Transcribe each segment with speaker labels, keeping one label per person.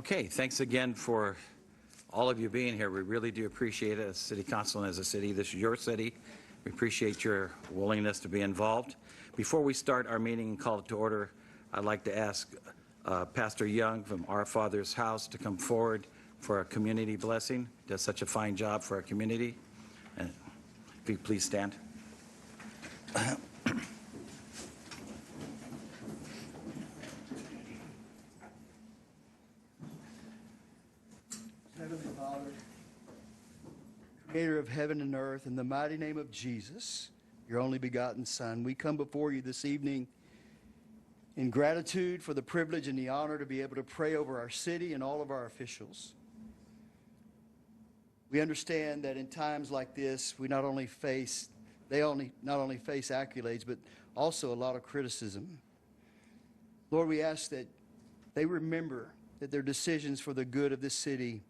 Speaker 1: Okay, thanks again for all of you being here. We really do appreciate it as City Council and as a city. This is your city. We appreciate your willingness to be involved. Before we start our meeting and call it to order, I'd like to ask Pastor Young from Our Father's House to come forward for a community blessing. Does such a fine job for our community. And if you please stand.
Speaker 2: Heavenly Father, Creator of heaven and earth, in the mighty name of Jesus, your only begotten Son, we come before you this evening in gratitude for the privilege and the honor to be able to pray over our city and all of our officials. We understand that in times like this, we not only face accolades, but also a lot of criticism. Lord, we ask that they remember that their decisions for the good of this city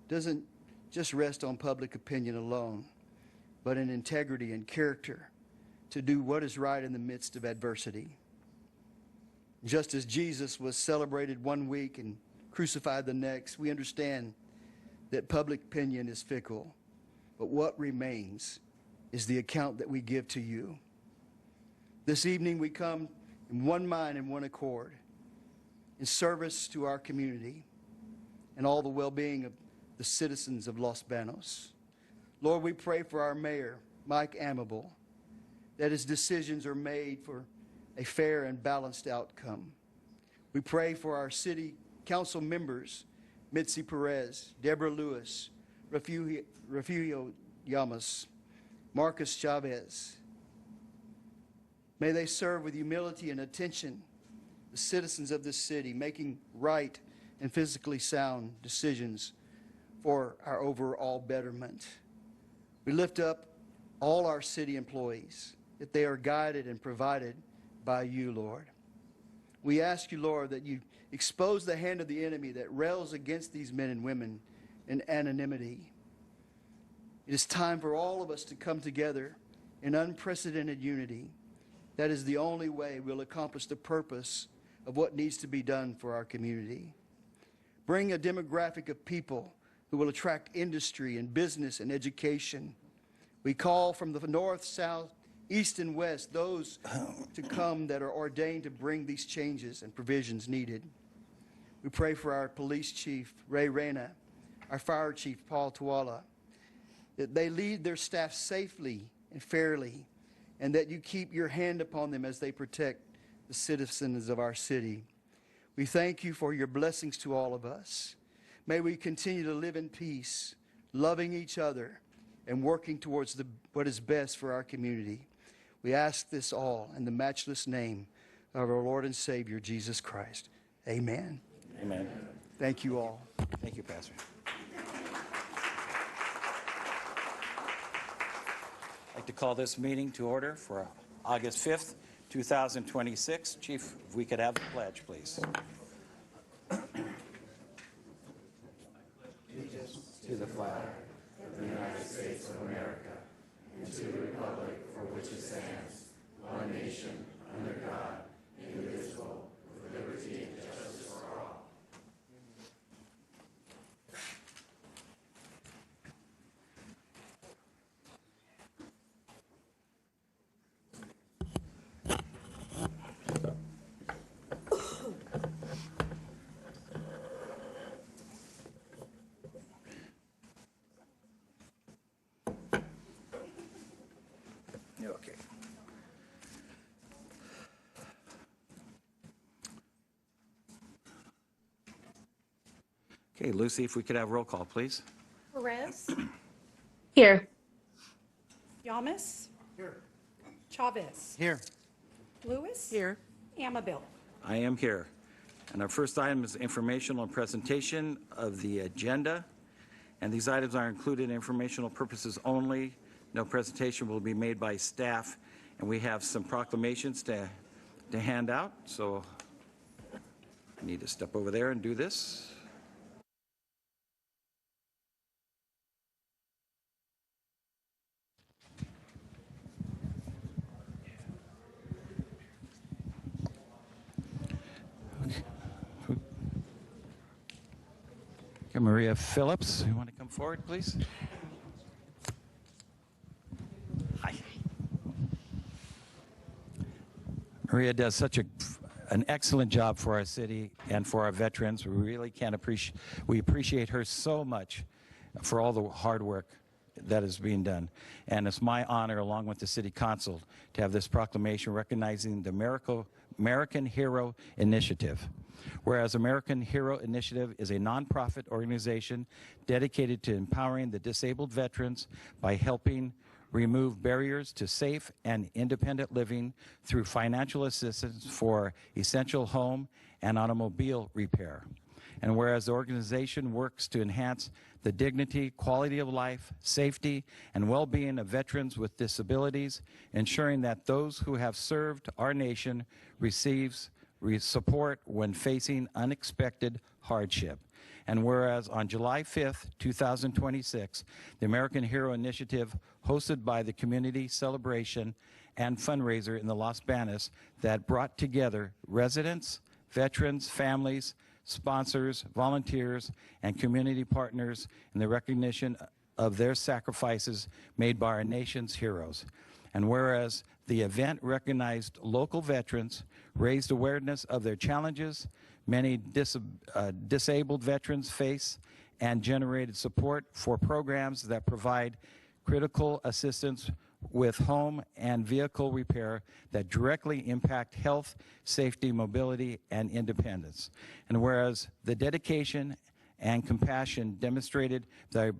Speaker 2: doesn't just rest on public opinion alone, but in integrity and character to do what is right in the midst of adversity. Just as Jesus was celebrated one week and crucified the next, we understand that public opinion is fickle, but what remains is the account that we give to you. This evening we come in one mind and one accord in service to our community and all the well-being of the citizens of Los Banos. Lord, we pray for our mayor, Mike Amable, that his decisions are made for a fair and balanced outcome. We pray for our city council members, Mitzi Perez, Deborah Lewis, Refugio Llamas, Marcus Chavez. May they serve with humility and attention the citizens of this city, making right and physically sound decisions for our overall betterment. We lift up all our city employees, that they are guided and provided by you, Lord. We ask you, Lord, that you expose the hand of the enemy that rails against these men and women in anonymity. It is time for all of us to come together in unprecedented unity. That is the only way we'll accomplish the purpose of what needs to be done for our community. Bring a demographic of people who will attract industry and business and education. We call from the north, south, east, and west those to come that are ordained to bring these changes and provisions needed. We pray for our police chief, Ray Reyna, our fire chief, Paul Tuala, that they lead their staff safely and fairly, and that you keep your hand upon them as they protect the citizens of our city. We thank you for your blessings to all of us. May we continue to live in peace, loving each other, and working towards what is best for our community. We ask this all in the matchless name of our Lord and Savior, Jesus Christ. Amen.
Speaker 1: Amen.
Speaker 2: Thank you all.
Speaker 1: Thank you, Pastor. I'd like to call this meeting to order for August 5th, 2026. Chief, if we could have the pledge, please.
Speaker 3: To the flag of the United States of America and to the republic for which it stands, one nation, under God, indivisible, with liberty and justice for all.
Speaker 1: Okay. Okay, Lucy, if we could have roll call, please.
Speaker 4: Perez.
Speaker 5: Here.
Speaker 4: Llamas. Here. Chavez.
Speaker 2: Here.
Speaker 4: Lewis.
Speaker 5: Here.
Speaker 4: Amabile.
Speaker 1: I am here. And our first item is informational and presentation of the agenda. And these items are included in informational purposes only. No presentation will be made by staff. And we have some proclamations to hand out. So I need to step over there and do this. Okay, Maria Phillips, you want to come forward, please? Hi. Maria does such an excellent job for our city and for our veterans. We really we appreciate her so much for all the hard work that is being done. And it's my honor, along with the City Council, to have this proclamation recognizing the American Hero Initiative. Whereas American Hero Initiative is a nonprofit organization dedicated to empowering the disabled veterans by helping remove barriers to safe and independent living through financial assistance for essential home and automobile repair. And whereas the organization works to enhance the dignity, quality of life, safety, and well-being of veterans with disabilities, ensuring that those who have served our nation receives support when facing unexpected hardship. And whereas on July 5th, 2026, the American Hero Initiative, hosted by the Community Celebration and Fundraiser in the Los Banos, that brought together residents, veterans, families, sponsors, volunteers, and community partners in the recognition of their sacrifices made by our nation's heroes. And whereas the event recognized local veterans, raised awareness of their challenges many disabled veterans face, and generated support for programs that provide critical assistance with home and vehicle repair that directly impact health, safety, mobility, and independence. And whereas the dedication and compassion demonstrated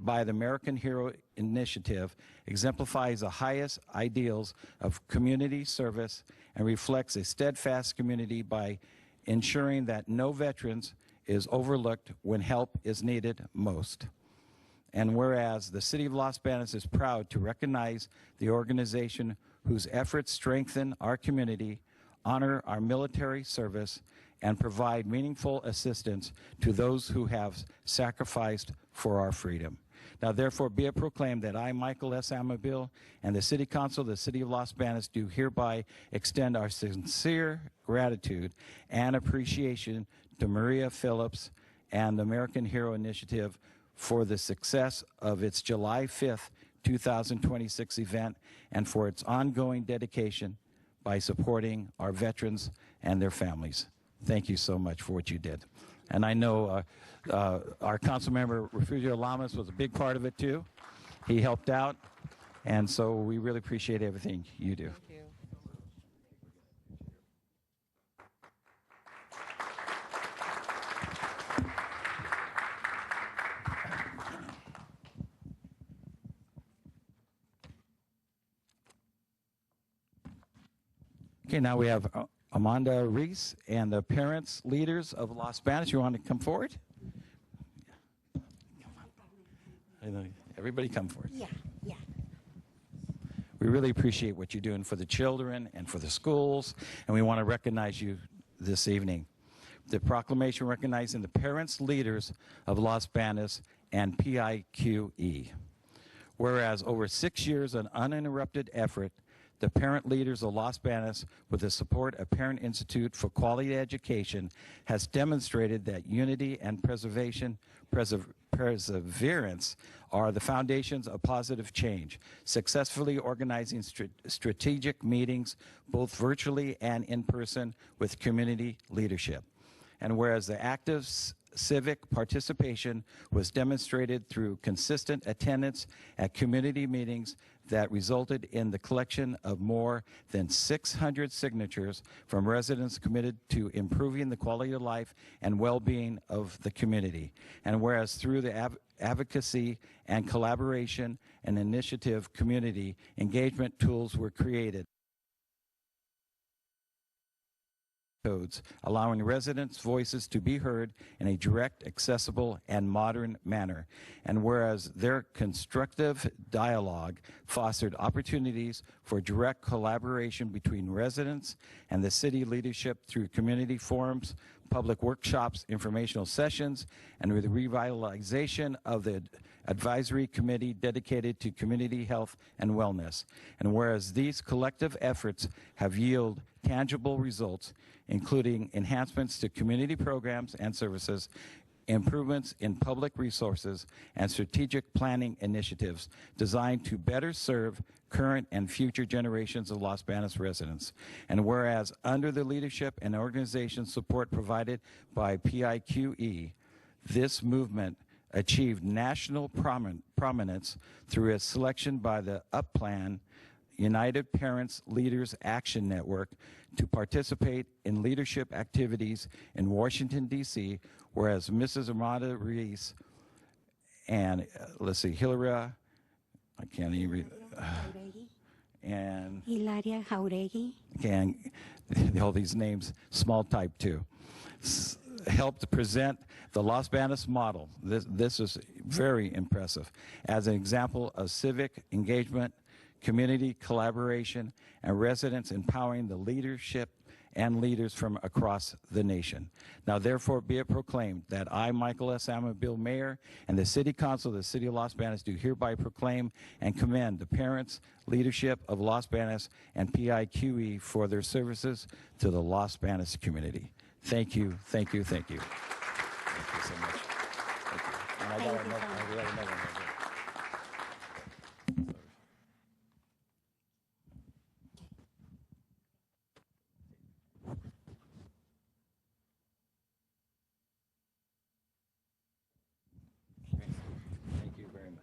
Speaker 1: by the American Hero Initiative exemplifies the highest ideals of community service and reflects a steadfast community by ensuring that no veterans is overlooked when help is needed most. And whereas the City of Los Banos is proud to recognize the organization whose efforts strengthen our community, honor our military service, and provide meaningful assistance to those who have sacrificed for our freedom. Now, therefore, be it proclaimed that I, Michael S. Amabil, and the City Council of the City of Los Banos do hereby extend our sincere gratitude and appreciation to Maria Phillips and the American Hero Initiative for the success of its July 5th, 2026 event and for its ongoing dedication by supporting our veterans and their families. Thank you so much for what you did. And I know our council member, Refugio Lamas, was a big part of it too. He helped out, and so we really appreciate everything you do.
Speaker 5: Thank you.
Speaker 1: Okay, now we have Amanda Reese and the parents, leaders of Los Banos. You want to come forward? Everybody come forward.
Speaker 4: Yeah.
Speaker 1: We really appreciate what you're doing for the children and for the schools, and we want to recognize you this evening. The proclamation recognizing the parents, leaders of Los Banos and PIQE. Whereas over 6 years of uninterrupted effort, the parent leaders of Los Banos, with the support of Parent Institute for Quality Education, has demonstrated that unity and perseverance are the foundations of positive change, successfully organizing strategic meetings, both virtually and in person, with community leadership. And whereas the active civic participation was demonstrated through consistent attendance at community meetings that resulted in the collection of more than 600 signatures from residents committed to improving the quality of life and well-being of the community. And whereas through the advocacy and collaboration and initiative community engagement tools were created, codes, allowing residents' voices to be heard in a direct, accessible, and modern manner. And whereas their constructive dialogue fostered opportunities for direct collaboration between residents and the city leadership through community forums, public workshops, informational sessions, and with the revitalization of the advisory committee dedicated to community health and wellness. And whereas these collective efforts have yielded tangible results, including enhancements to community programs and services, improvements in public resources, and strategic planning initiatives designed to better serve current and future generations of Los Banos residents. And whereas under the leadership and organization support provided by PIQE, this movement achieved national prominence through its selection by the UPPLAN United Parents Leaders Action Network to participate in leadership activities in Washington, D.C., whereas Mrs. Amanda Reese and, Hilaria, I can't even read, and
Speaker 5: Hilaria Jauregui.
Speaker 1: and all these names, small type too, helped present the Los Banos model. This is very impressive as an example of civic engagement, community collaboration, and residents empowering the leadership and leaders from across the nation. Now, therefore, be it proclaimed that I, Michael S. Amabil, Mayor, and the City Council of the City of Los Banos do hereby proclaim and commend the parents, leadership of Los Banos, and PIQE for their services to the Los Banos community. Thank you, thank you, thank you. Thank you so much. Thank you. And I got another one right there. Thank you very much.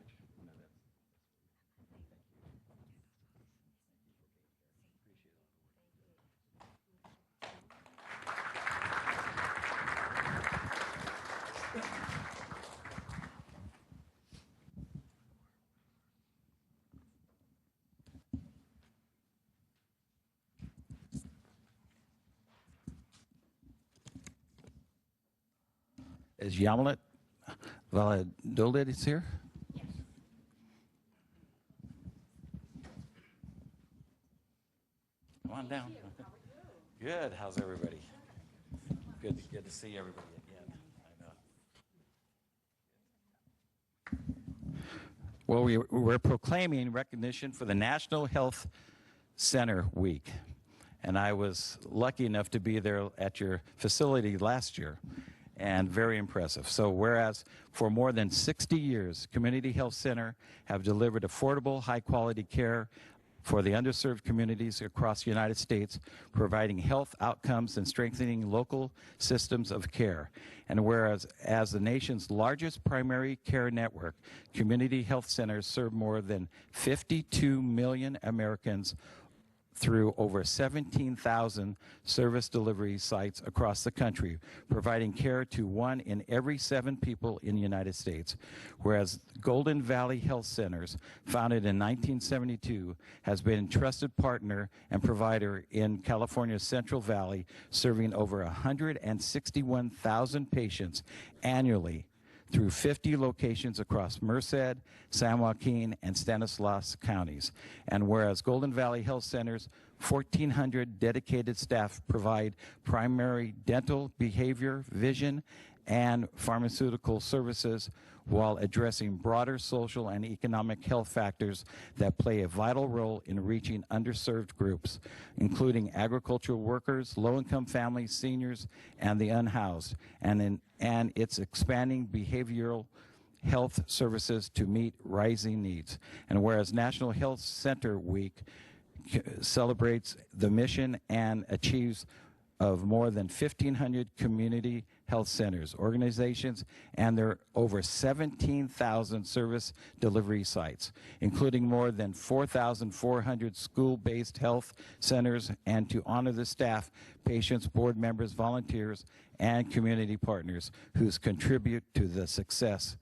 Speaker 1: Is Yamalet Valladolid here? Yes. Come on down. Good. How's everybody? Good to see everybody again. I know. Well, we're proclaiming recognition for the National Health Center Week. And I was lucky enough to be there at your facility last year. And very impressive. So whereas for more than 60 years, Community Health Center have delivered affordable, high-quality care for the underserved communities across the United States, providing health outcomes and strengthening local systems of care. And whereas as the nation's largest primary care network, Community Health Centers serve more than 52 million Americans through over 17,000 service delivery sites across the country, providing care to 1 in every 7 people in the United States. Whereas Golden Valley Health Centers, founded in 1972, has been a trusted partner and provider in California's Central Valley, serving over 161,000 patients annually through 50 locations across Merced, San Joaquin, and Stanislaus counties. And whereas Golden Valley Health Center's 1,400 dedicated staff provide primary dental, behavior, vision, and pharmaceutical services while addressing broader social and economic health factors that play a vital role in reaching underserved groups, including agricultural workers, low-income families, seniors, and the unhoused, and its expanding behavioral health services to meet rising needs. And whereas National Health Center Week celebrates the mission and achieves of more than 1,500 community health centers, organizations, and their over 17,000 service delivery sites, including more than 4,400 school-based health centers, and to honor the staff, patients, board members, volunteers, and community partners who contribute to the success.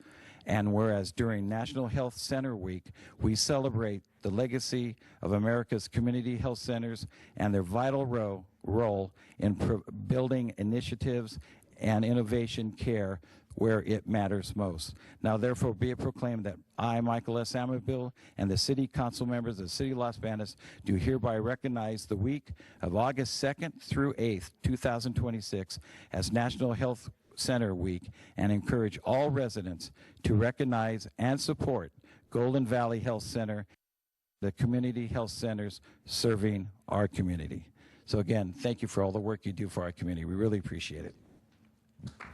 Speaker 1: And whereas during National Health Center Week, we celebrate the legacy of America's community health centers and their vital role in building initiatives and innovation care where it matters most. Now, therefore, be it proclaimed that I, Michael S. Amabil, and the City Council members of the City of Los Banos do hereby recognize the week of August 2nd through 8th, 2026 as National Health Center Week, and encourage all residents to recognize and support Golden Valley Health Center, the community health centers serving our community. So again, thank you for all the work you do for our community. We really appreciate it.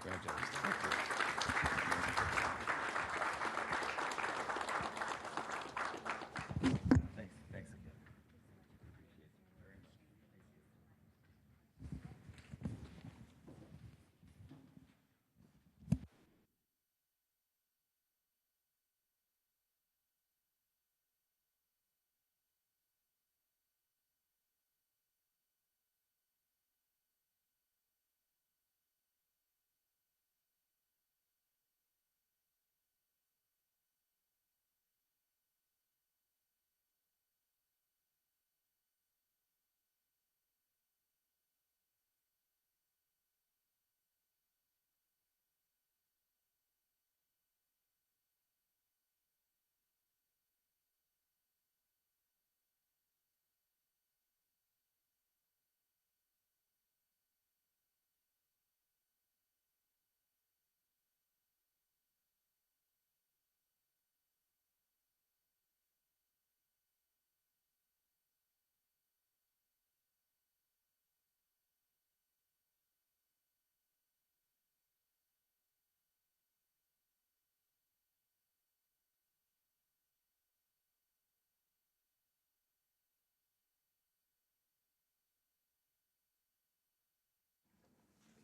Speaker 1: Congratulations.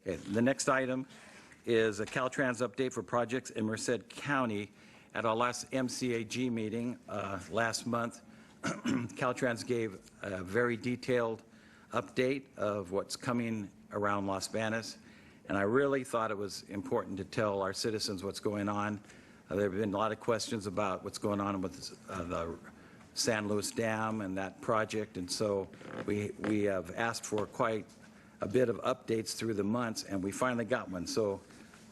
Speaker 1: Okay, the next item is a Caltrans update for projects in Merced County. At our last MCAG meeting last month, Caltrans gave a very detailed update of what's coming around Las Banas, and I really thought it was important to tell our citizens what's going on. There have been a lot of questions about what's going on with the San Luis Dam and that project, and so we have asked for quite a bit of updates through the months, and we finally got one. So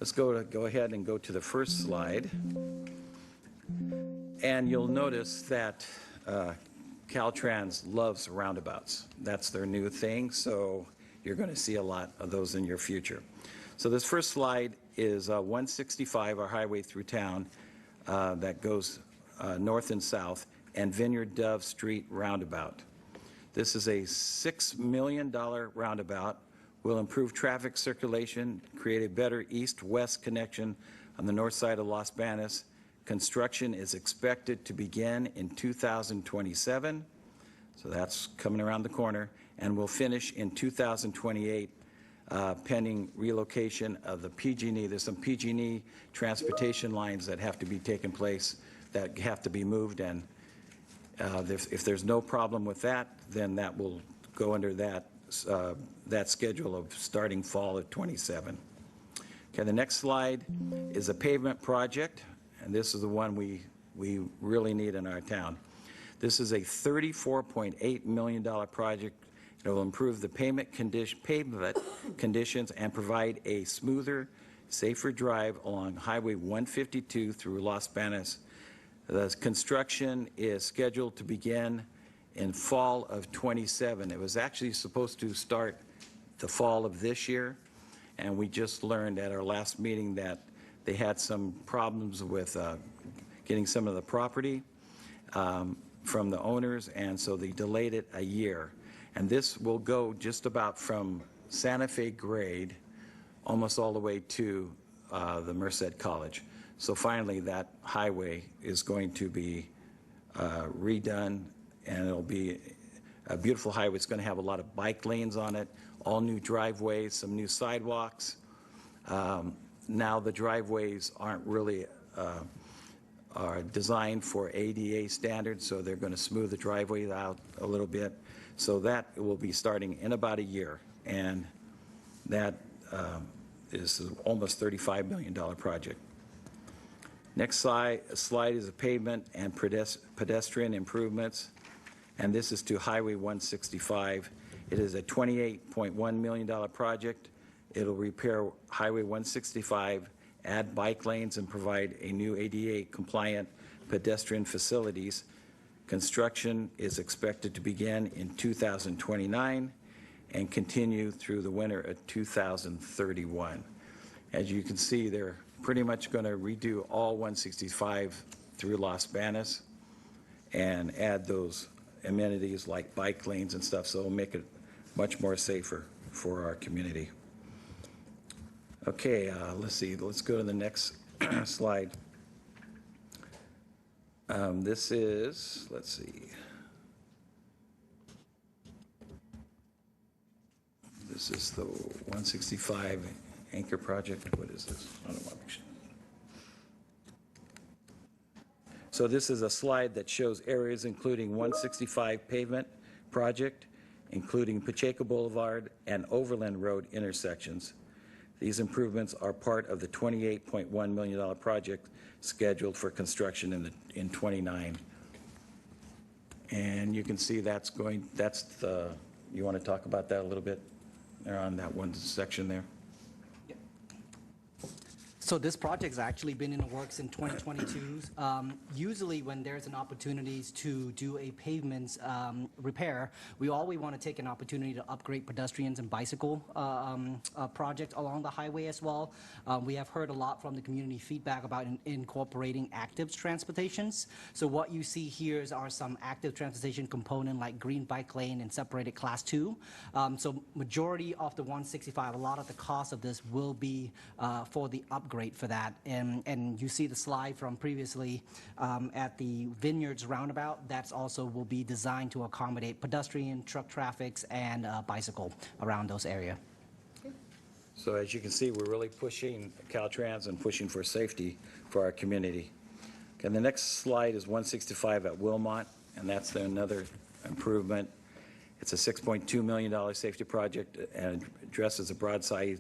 Speaker 1: let's go ahead and go to the first slide. And you'll notice that Caltrans loves roundabouts. That's their new thing, so you're going to see a lot of those in your future. So this first slide is 165, our highway through town that goes north and south, and Vineyard Dove Street roundabout. This is a $6 million roundabout, will improve traffic circulation, create a better east-west connection on the north side of Las Banas. Construction is expected to begin in 2027, so that's coming around the corner, and will finish in 2028, pending relocation of the PG&E. There's some PG&E transportation lines that have to be taken place, that have to be moved, and if there's no problem with that, then that will go under that schedule of starting fall of 27. Okay, the next slide is a pavement project, and this is the one we really need in our town. This is a $34.8 million project. It will improve the pavement conditions and provide a smoother, safer drive along Highway 152 through Las Banas. The construction is scheduled to begin in fall of 27. It was actually supposed to start the fall of this year, and we just learned at our last meeting that they had some problems with getting some of the property from the owners, and so they delayed it a year. And this will go just about from Santa Fe grade almost all the way to the Merced College. So finally, that highway is going to be redone, and it'll be a beautiful highway. It's going to have a lot of bike lanes on it, all new driveways, some new sidewalks. Now the driveways aren't really are designed for ADA standards, so they're going to smooth the driveway out a little bit. So that will be starting in about a year, and that is almost $35 million project. Next slide is a pavement and pedestrian improvements, and this is to Highway 165. It is a $28.1 million project. It'll repair Highway 165, add bike lanes, and provide a new ADA-compliant pedestrian facilities. Construction is expected to begin in 2029 and continue through the winter of 2031. As you can see, they're pretty much going to redo all 165 through Las Banas and add those amenities like bike lanes and stuff, so it'll make it much more safer for our community. Okay, let's see. Let's go to the next slide. This is, let's see. This is the 165 anchor project. What is this? I don't want to. So this is a slide that shows areas including 165 pavement project, including Pacheco Boulevard and Overland Road intersections. These improvements are part of the $28.1 million project scheduled for construction in 29. And you can see that's the, you want to talk about that a little bit? There on that one section there.
Speaker 5: So this project's actually been in the works in 2022. Usually when there's an opportunity to do a pavement repair, we always want to take an opportunity to upgrade pedestrians and bicycle projects along the highway as well. We have heard a lot from the community feedback about incorporating active transportations. So what you see here are some active transportation component like green bike lane and separated class 2. So majority of the 165, a lot of the cost of this will be for the upgrade for that. And you see the slide from previously at the Vineyards roundabout. That's also will be designed to accommodate pedestrian, truck traffics, and bicycle around those areas.
Speaker 1: So as you can see, we're really pushing Caltrans and pushing for safety for our community. Okay, the next slide is 165 at Wilmot, and that's another improvement. It's a $6.2 million safety project and addresses a broadside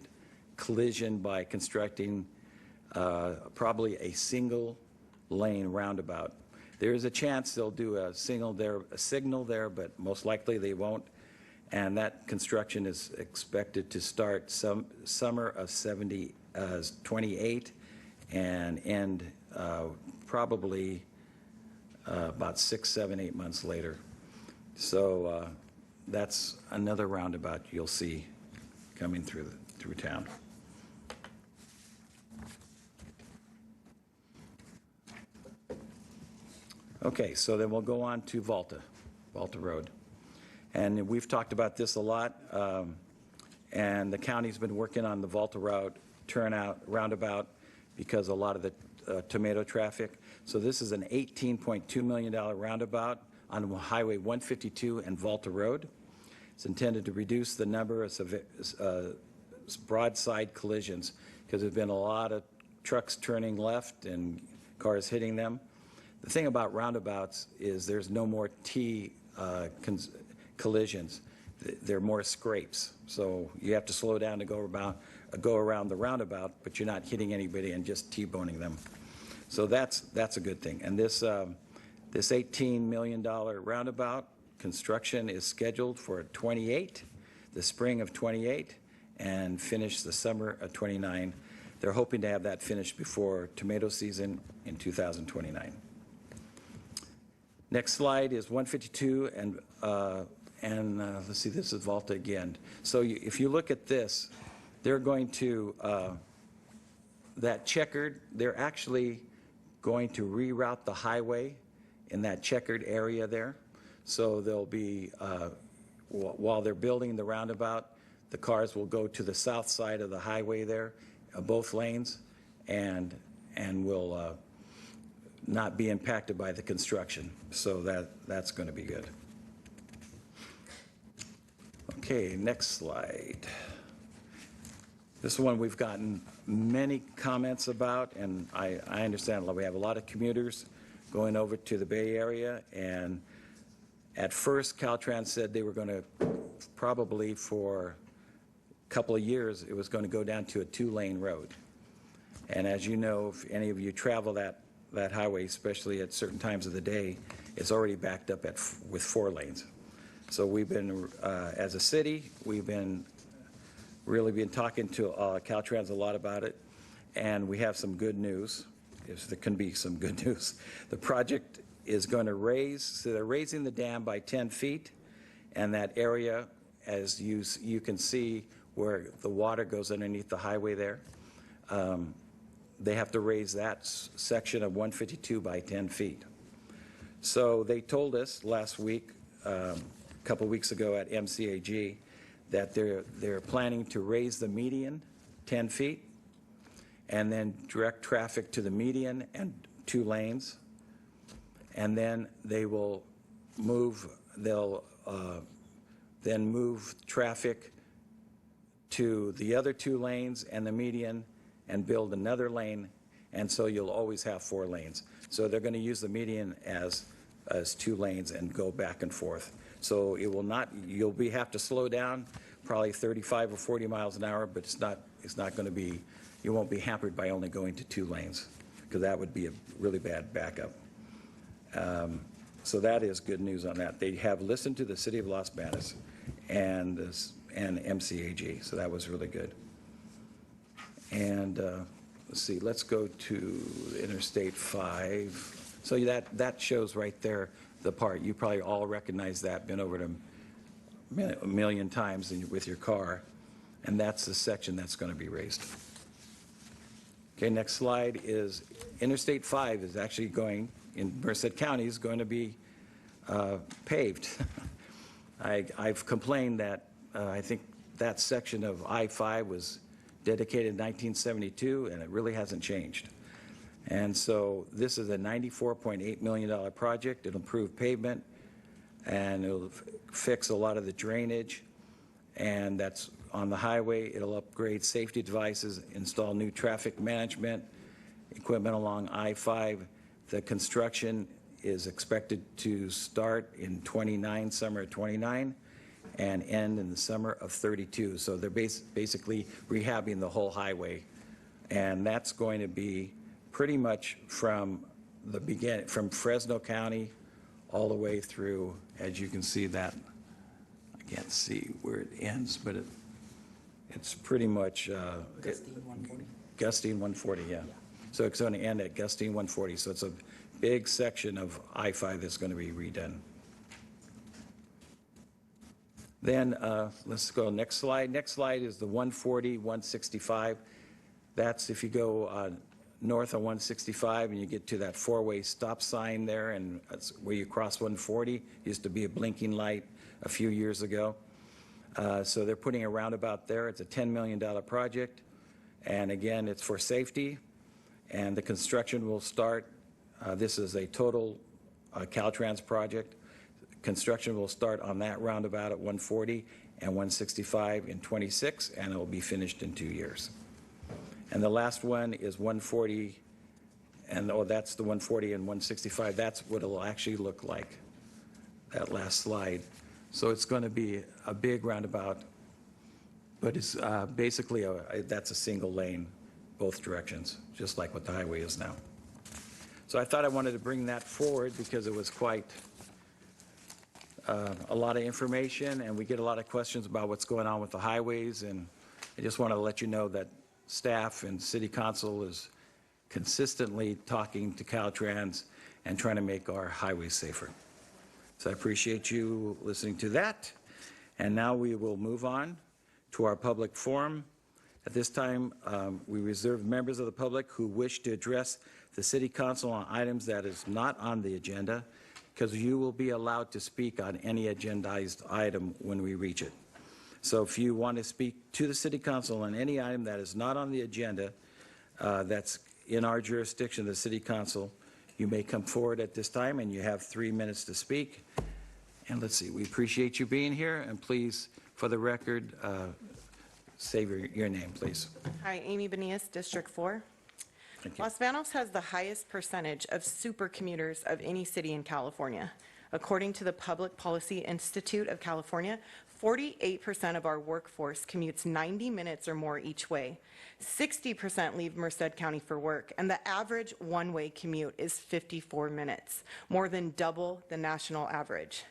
Speaker 1: collision by constructing probably a single lane roundabout. There is a chance they'll do a signal there, but most likely they won't. And that construction is expected to start summer of 28 and end probably about 6, 7, 8 months later. So that's another roundabout you'll see coming through town. Okay, so then we'll go on to Volta Road. And we've talked about this a lot, and the county's been working on the Volta Road roundabout because a lot of the tomato traffic. So this is an $18.2 million roundabout on Highway 152 and Volta Road. It's intended to reduce the number of broadside collisions because there's been a lot of trucks turning left and cars hitting them. The thing about roundabouts is there's no more collisions. There are more scrapes. So you have to slow down to go around the roundabout, but you're not hitting anybody and just T-boning them. So that's a good thing. And this $18 million roundabout construction is scheduled for the spring of 28, and finish the summer of 29. They're hoping to have that finished before tomato season in 2029. Next slide is 152, and let's see, this is Volta again. So if you look at this, they're going to, that checkered, they're actually going to reroute the highway in that checkered area there. So there'll be, while they're building the roundabout, the cars will go to the south side of the highway there, both lanes, and will not be impacted by the construction. So that's going to be good. Okay, next slide. This one we've gotten many comments about, and I understand we have a lot of commuters going over to the Bay Area, and at first Caltrans said they were going to probably for a couple of years it was going to go down to a 2-lane road. And as you know, if any of you travel that highway, especially at certain times of the day, it's already backed up with 4 lanes. So we've been, as a city, we've really been talking to Caltrans a lot about it, and we have some good news, if there can be some good news. The project is going to so they're raising the dam by 10 feet, and that area, as you can see where the water goes underneath the highway there, they have to raise that section of 152 by 10 feet. So they told us last week, a couple weeks ago at MCAG, that they're planning to raise the median 10 feet and then direct traffic to the median and 2 lanes. And then they'll then move traffic to the other 2 lanes and the median and build another lane, and so you'll always have 4 lanes. So they're going to use the median as 2 lanes and go back and forth. So it will not, have to slow down probably 35 or 40 miles an hour, but it's not going to be, you won't be hampered by only going to 2 lanes, because that would be a really bad backup. So that is good news on that. They have listened to the City of Los Banos and MCAG, so that was really good. And let's see, let's go to Interstate 5. So that shows right there the part. You probably all recognize that, been over it a million times with your car, and that's the section that's going to be raised. Okay, next slide is Interstate 5 is actually going, in Merced County, is going to be paved. I've complained that I think that section of I-5 was dedicated in 1972, and it really hasn't changed. And so this is a $94.8 million project. It'll improve pavement, and it'll fix a lot of the drainage, and that's on the highway. It'll upgrade safety devices, install new traffic management equipment along I-5. The construction is expected to start in summer of 29, and end in the summer of 32. So they're basically rehabbing the whole highway. And that's going to be pretty much from the beginning, from Fresno County all the way through, as you can see that, I can't see where it ends, but it's pretty much
Speaker 5: Gustine 140.
Speaker 1: Gustine 140, yeah. So it's going to end at Gustine 140. So it's a big section of I-5 that's going to be redone. Then let's go next slide. Next slide is the 140, 165. That's if you go north on 165 and you get to that four-way stop sign there, and that's where you cross 140. Used to be a blinking light a few years ago. So they're putting a roundabout there. It's a $10 million project. And again, it's for safety. And the construction will start. This is a total Caltrans project. Construction will start on that roundabout at 140 and 165 in 26, and it will be finished in 2 years. And the last one is 140, and that's the 140 and 165. That's what it'll actually look like, that last slide. So it's going to be a big roundabout, but it's basically that's a single lane, both directions, just like what the highway is now. So I thought I wanted to bring that forward because it was quite a lot of information, and we get a lot of questions about what's going on with the highways, and I just want to let you know that staff and City Council is consistently talking to Caltrans and trying to make our highways safer. So I appreciate you listening to that. And now we will move on to our public forum. At this time, we reserve members of the public who wish to address the City Council on items that is not on the agenda, because you will be allowed to speak on any agendized item when we reach it. So if you want to speak to the City Council on any item that is not on the agenda, that's in our jurisdiction, the City Council, you may come forward at this time, and you have 3 minutes to speak. And let's see, we appreciate you being here, and please, for the record, say your name, please.
Speaker 6: Hi, Amy Benias, District 4.
Speaker 1: Thank you.
Speaker 6: Los Banos has the highest percentage of super commuters of any city in California. According to the Public Policy Institute of California, 48% of our workforce commutes 90 minutes or more each way. 60% leave Merced County for work, and the average one-way commute is 54 minutes, more than double the national average.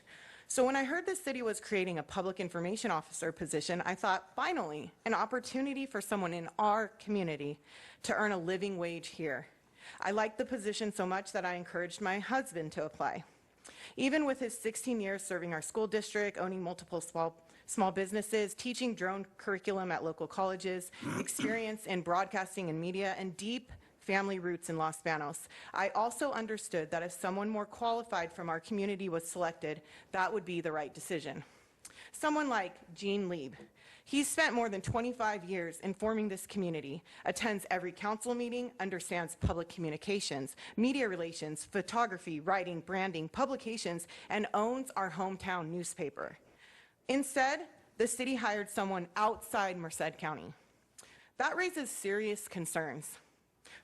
Speaker 6: So when I heard the city was creating a public information officer position, I thought, finally, an opportunity for someone in our community to earn a living wage here. I liked the position so much that I encouraged my husband to apply. Even with his 16 years serving our school district, owning multiple small businesses, teaching drone curriculum at local colleges, experience in broadcasting and media, and deep family roots in Los Banos, I also understood that if someone more qualified from our community was selected, that would be the right decision. Someone like Gene Lieb. He's spent more than 25 years informing this community, attends every council meeting, understands public communications, media relations, photography, writing, branding, publications, and owns our hometown newspaper. Instead, the city hired someone outside Merced County. That raises serious concerns.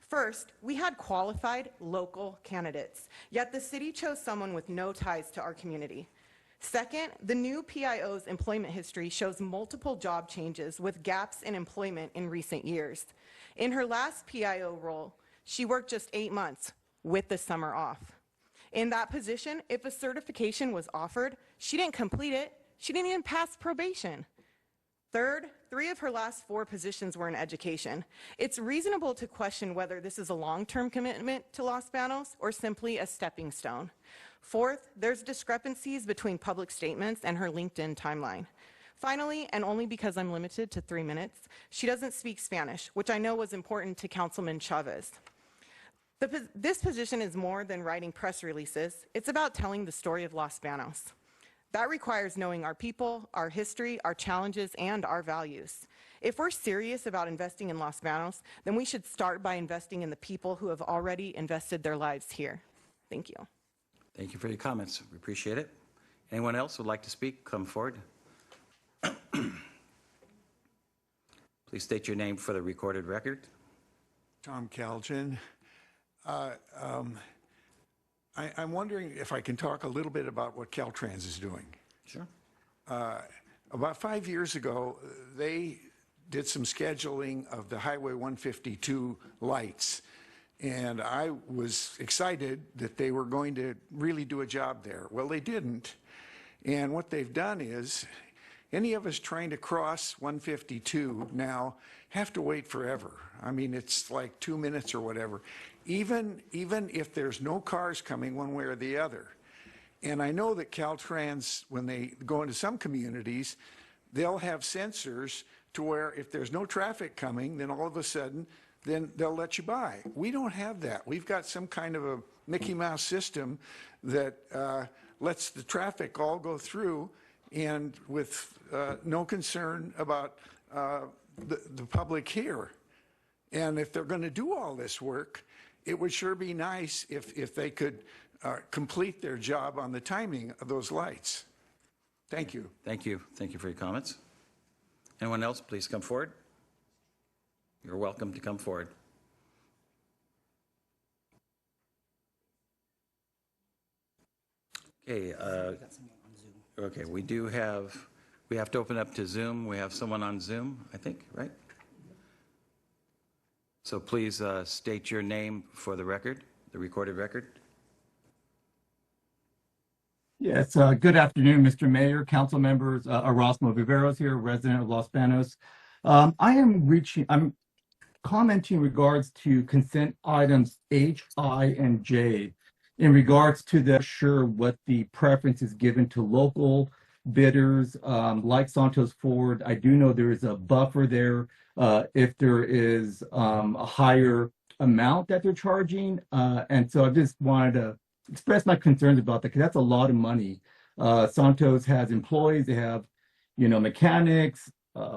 Speaker 6: First, we had qualified local candidates, yet the city chose someone with no ties to our community. Second, the new PIO's employment history shows multiple job changes with gaps in employment in recent years. In her last PIO role, she worked just 8 months with the summer off. In that position, if a certification was offered, she didn't complete it. She didn't even pass probation. Third, 3 of her last 4 positions were in education. It's reasonable to question whether this is a long-term commitment to Los Banos or simply a stepping stone. Fourth, there's discrepancies between public statements and her LinkedIn timeline. Finally, and only because I'm limited to 3 minutes, she doesn't speak Spanish, which I know was important to Councilman Chavez. This position is more than writing press releases. It's about telling the story of Los Banos. That requires knowing our people, our history, our challenges, and our values. If we're serious about investing in Los Banos, then we should start by investing in the people who have already invested their lives here. Thank you.
Speaker 1: Thank you for your comments. We appreciate it. Anyone else would like to speak? Come forward. Please state your name for the recorded record.
Speaker 7: Tom Calgin. I'm wondering if I can talk a little bit about what Caltrans is doing.
Speaker 1: Sure.
Speaker 7: About 5 years ago, they did some scheduling of the Highway 152 lights, and I was excited that they were going to really do a job there. Well, they didn't, and what they've done is any of us trying to cross 152 now have to wait forever. I mean, it's like 2 minutes or whatever, even if there's no cars coming one way or the other. And I know that Caltrans, when they go into some communities, they'll have sensors to where if there's no traffic coming, then all of a sudden, then they'll let you by. We don't have that. We've got some kind of a Mickey Mouse system that lets the traffic all go through, and with no concern about the public here. And if they're going to do all this work, it would sure be nice if they could complete their job on the timing of those lights. Thank you.
Speaker 1: Thank you. Thank you for your comments. Anyone else, please come forward. You're welcome to come forward. Okay, okay, we have to open up to Zoom. We have someone on Zoom, I think, right? So please state your name for the record, the recorded record.
Speaker 8: Yes, good afternoon, Mr. Mayor, council members. Erasmo Viveros here, resident of Los Banos. I'm commenting in regards to consent items H, I, and J. In regards to what the preference is given to local bidders, like Santos Ford. I do know there is a buffer there if there is a higher amount that they're charging. And so I just wanted to express my concerns about that, because that's a lot of money. Santos has employees, they have, mechanics,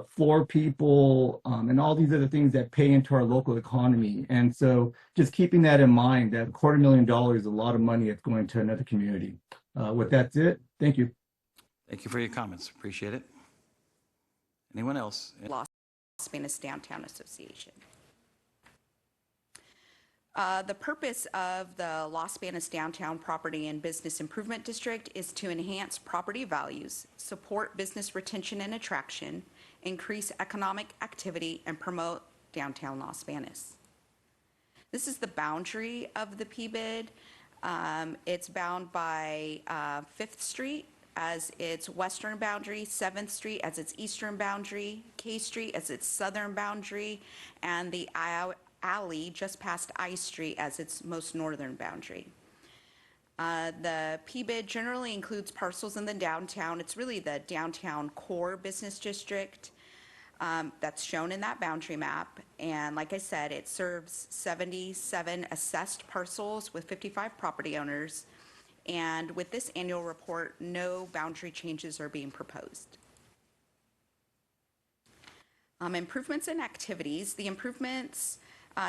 Speaker 8: floor people, and all these other things that pay into our local economy. And so just keeping that in mind, that $250,000 is a lot of money that's going to another community. With that said, thank you.
Speaker 1: Thank you for your comments. Appreciate it. Anyone else?
Speaker 9: Las Banos Downtown Association. The purpose of the Las Banos Downtown Property and Business Improvement District is to enhance property values, support business retention and attraction, increase economic activity, and promote downtown Las Banos. This is the boundary of the PBID. It's bound by 5th Street as its western boundary, 7th Street as its eastern boundary, K Street as its southern boundary, and the alley just past I Street as its most northern boundary. The PBID generally includes parcels in the downtown. It's really the downtown core business district that's shown in that boundary map. And like I said, it serves 77 assessed parcels with 55 property owners. And with this annual report, no boundary changes are being proposed. Improvements and activities. The improvements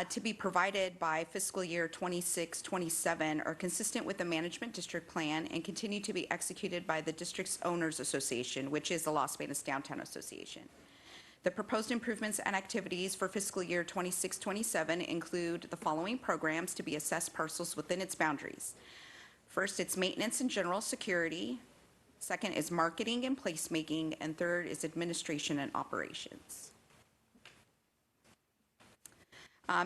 Speaker 9: to be provided by fiscal year 26-27 are consistent with the management district plan and continue to be executed by the district's owners association, which is the Las Banos Downtown Association. The proposed improvements and activities for fiscal year 26-27 include the following programs to be assessed parcels within its boundaries. First, it's maintenance and general security. Second is marketing and placemaking. And third is administration and operations.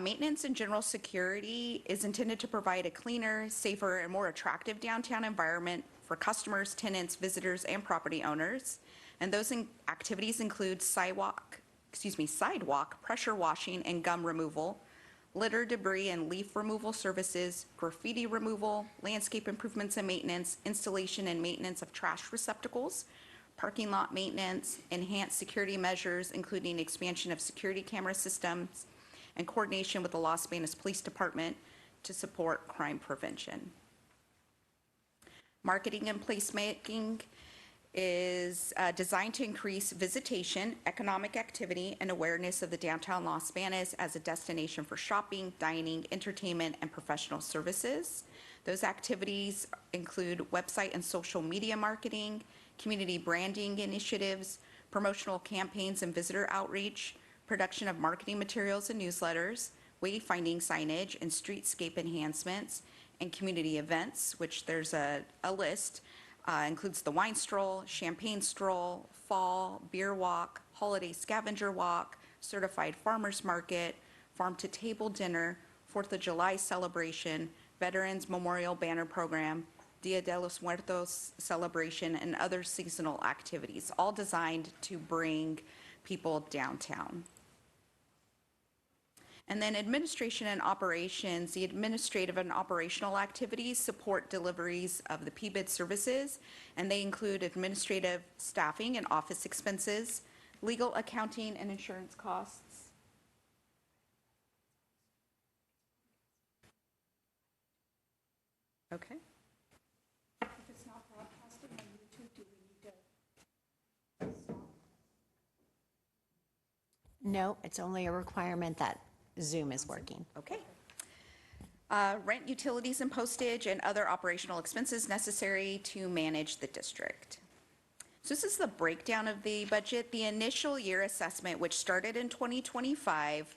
Speaker 9: Maintenance and general security is intended to provide a cleaner, safer, and more attractive downtown environment for customers, tenants, visitors, and property owners. And those activities include sidewalk pressure washing and gum removal, litter, debris, and leaf removal services, graffiti removal, landscape improvements and maintenance, installation and maintenance of trash receptacles, parking lot maintenance, enhanced security measures, including expansion of security camera systems, and coordination with the Las Banos Police Department to support crime prevention. Marketing and placemaking is designed to increase visitation, economic activity, and awareness of the downtown Las Banos as a destination for shopping, dining, entertainment, and professional services. Those activities include website and social media marketing, community branding initiatives, promotional campaigns and visitor outreach, production of marketing materials and newsletters, wayfinding signage and streetscape enhancements, and community events, which there's a list, includes the wine stroll, champagne stroll, fall, beer walk, holiday scavenger walk, certified farmers market, farm to table dinner, 4th of July celebration, Veterans Memorial Banner Program, Dia de los Muertos celebration, and other seasonal activities, all designed to bring people downtown. And then administration and operations, the administrative and operational activities support deliveries of the PBID services, and they include administrative staffing and office expenses, legal, accounting, and insurance costs. Okay.
Speaker 4: If it's not broadcasting on YouTube, do we need to stop?
Speaker 10: No, it's only a requirement that Zoom is working.
Speaker 9: Okay. Rent, utilities, and postage, and other operational expenses necessary to manage the district. So this is the breakdown of the budget. The initial year assessment, which started in 2025,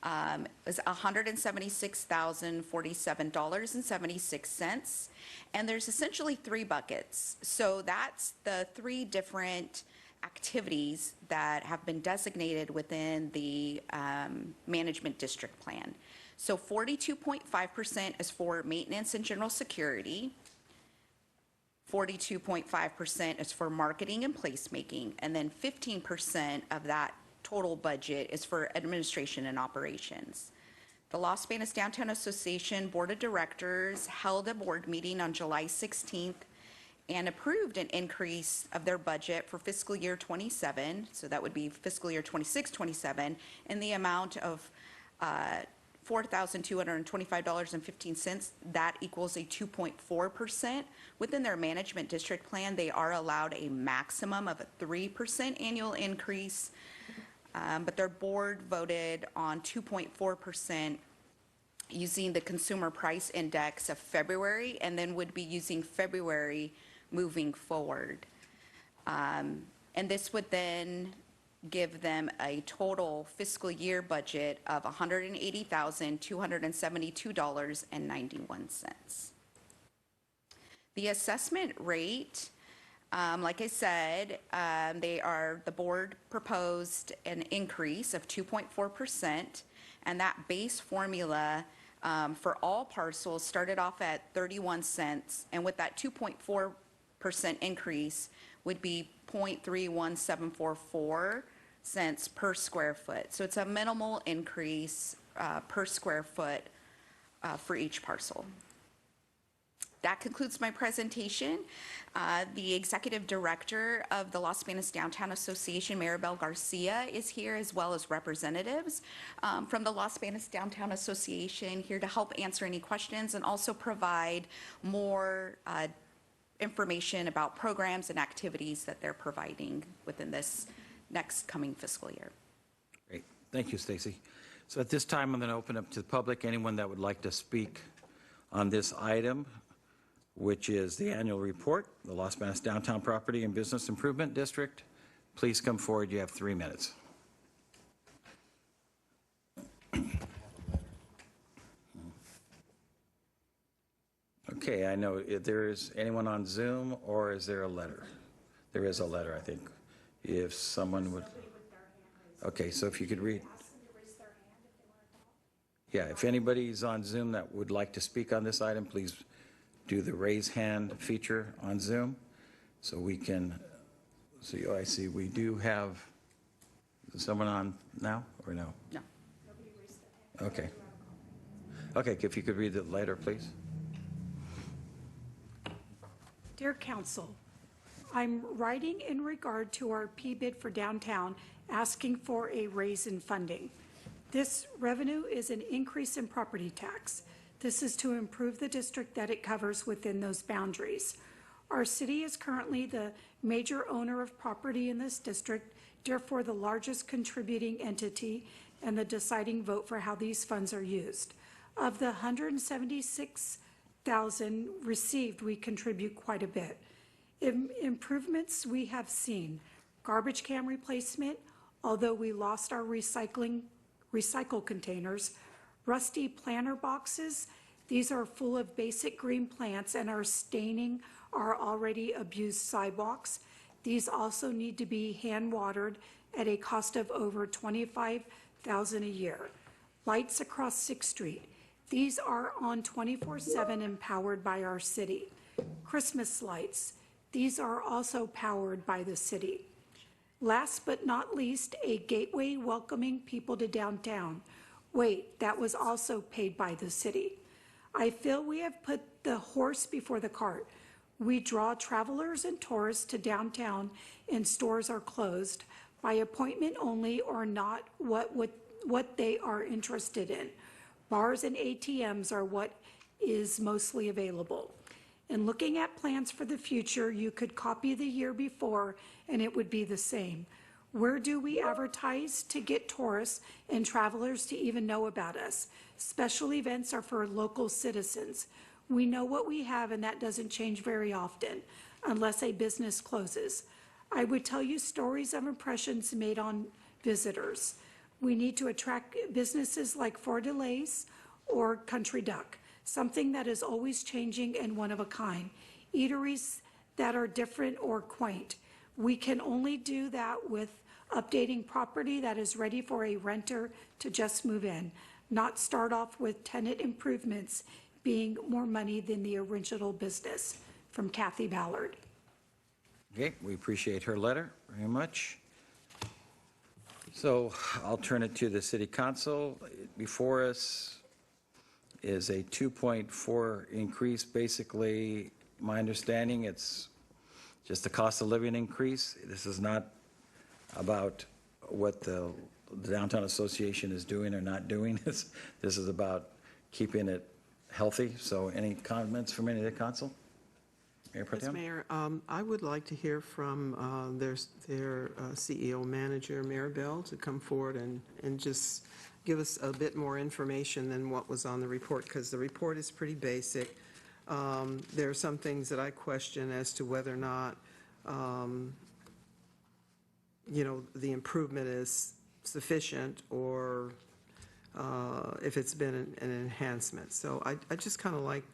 Speaker 9: was $176,047.76. And there's essentially three buckets. So that's the three different activities that have been designated within the management district plan. So 42.5% is for maintenance and general security. 42.5% is for marketing and placemaking, and then 15% of that total budget is for administration and operations. The Los Banos Downtown Association Board of Directors held a board meeting on July 16th and approved an increase of their budget for fiscal year 27, so that would be fiscal year 26-27, in the amount of $4,225.15. That equals a 2.4%. Within their management district plan, they are allowed a maximum of a 3% annual increase, but their board voted on 2.4% using the consumer price index of February, and then would be using February moving forward. And this would then give them a total fiscal year budget of $180,272.91. The assessment rate, like I said, the board proposed an increase of 2.4%, and that base formula for all parcels started off at 31 cents, and with that 2.4% increase would be 0.31744 cents per square foot. So it's a minimal increase per square foot for each parcel. That concludes my presentation. The executive director of the Los Banos Downtown Association, Maribel Garcia, is here, as well as representatives from the Los Banos Downtown Association, here to help answer any questions and also provide more information about programs and activities that they're providing within this next coming fiscal year.
Speaker 1: Great. Thank you, Stacy. So at this time, I'm going to open up to the public. Anyone that would like to speak on this item, which is the annual report, the Los Banos Downtown Property and Business Improvement District, please come forward. You have 3 minutes. Okay, I know there is anyone on Zoom, or is there a letter? There is a letter, I think. If someone would. Okay, so if you could read. Yeah, if anybody's on Zoom that would like to speak on this item, please do the raise hand feature on Zoom so we can see. Oh, I see. We do have someone on now, or no?
Speaker 9: No.
Speaker 1: Okay. Okay, if you could read the letter, please.
Speaker 4: Dear Council, I'm writing in regard to our PBID for downtown, asking for a raise in funding. This revenue is an increase in property tax. This is to improve the district that it covers within those boundaries. Our city is currently the major owner of property in this district, therefore the largest contributing entity and the deciding vote for how these funds are used. Of the $176,000 received, we contribute quite a bit. Improvements we have seen: garbage can replacement, Although we lost our recycle containers, rusty planter boxes, these are full of basic green plants and are staining our already abused sidewalks. These also need to be hand watered at a cost of over $25,000 a year. Lights across 6th Street. These are on 24/7 and powered by our city. Christmas lights. These are also powered by the city. Last but not least, a gateway welcoming people to downtown. Wait, that was also paid by the city. I feel we have put the horse before the cart. We draw travelers and tourists to downtown and stores are closed by appointment only or not what they are interested in. Bars and ATMs are what is mostly available. In looking at plans for the future, you could copy the year before and it would be the same. Where do we advertise to get tourists and travelers to even know about us? Special events are for local citizens. We know what we have and that doesn't change very often unless a business closes. I would tell you stories of impressions made on visitors. We need to attract businesses like Four Delays or Country Duck, something that is always changing and one of a kind. Eateries that are different or quaint. We can only do that with updating property that is ready for a renter to just move in, not start off with tenant improvements being more money than the original business. From Kathy Ballard.
Speaker 1: Okay, we appreciate her letter very much. So I'll turn it to the City Council. Before us is a 2.4 increase. Basically, my understanding, it's just the cost of living increase. This is not about what the Downtown Association is doing or not doing. This is about keeping it healthy. So any comments from any of the council? Mayor Pro
Speaker 11: Yes,
Speaker 1: Tem?
Speaker 11: Mayor, I would like to hear from their CEO manager, Maribel, to come forward and just give us a bit more information than what was on the report, because the report is pretty basic. There are some things that I question as to whether or not, the improvement is sufficient or if it's been an enhancement. So I just kind of like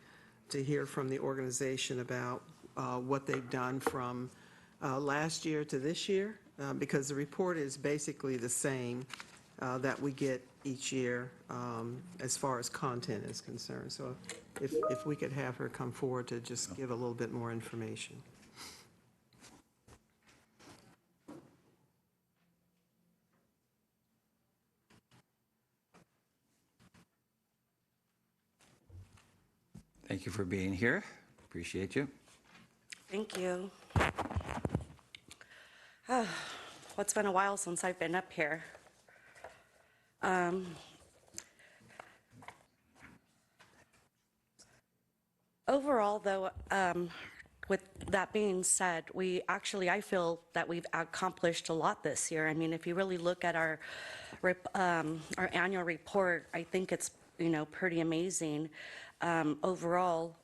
Speaker 11: to hear from the organization about what they've done from last year to this year, because the report is basically the same that we get each year as far as content is concerned. So if we could have her come forward to just give a little bit more information.
Speaker 1: Thank you for being here. Appreciate you.
Speaker 12: Thank you. Well, it's been a while since I've been up here. Overall, though, with that being said, I feel that we've accomplished a lot this year. I mean, if you really look at our annual report, I think it's, pretty amazing. Overall,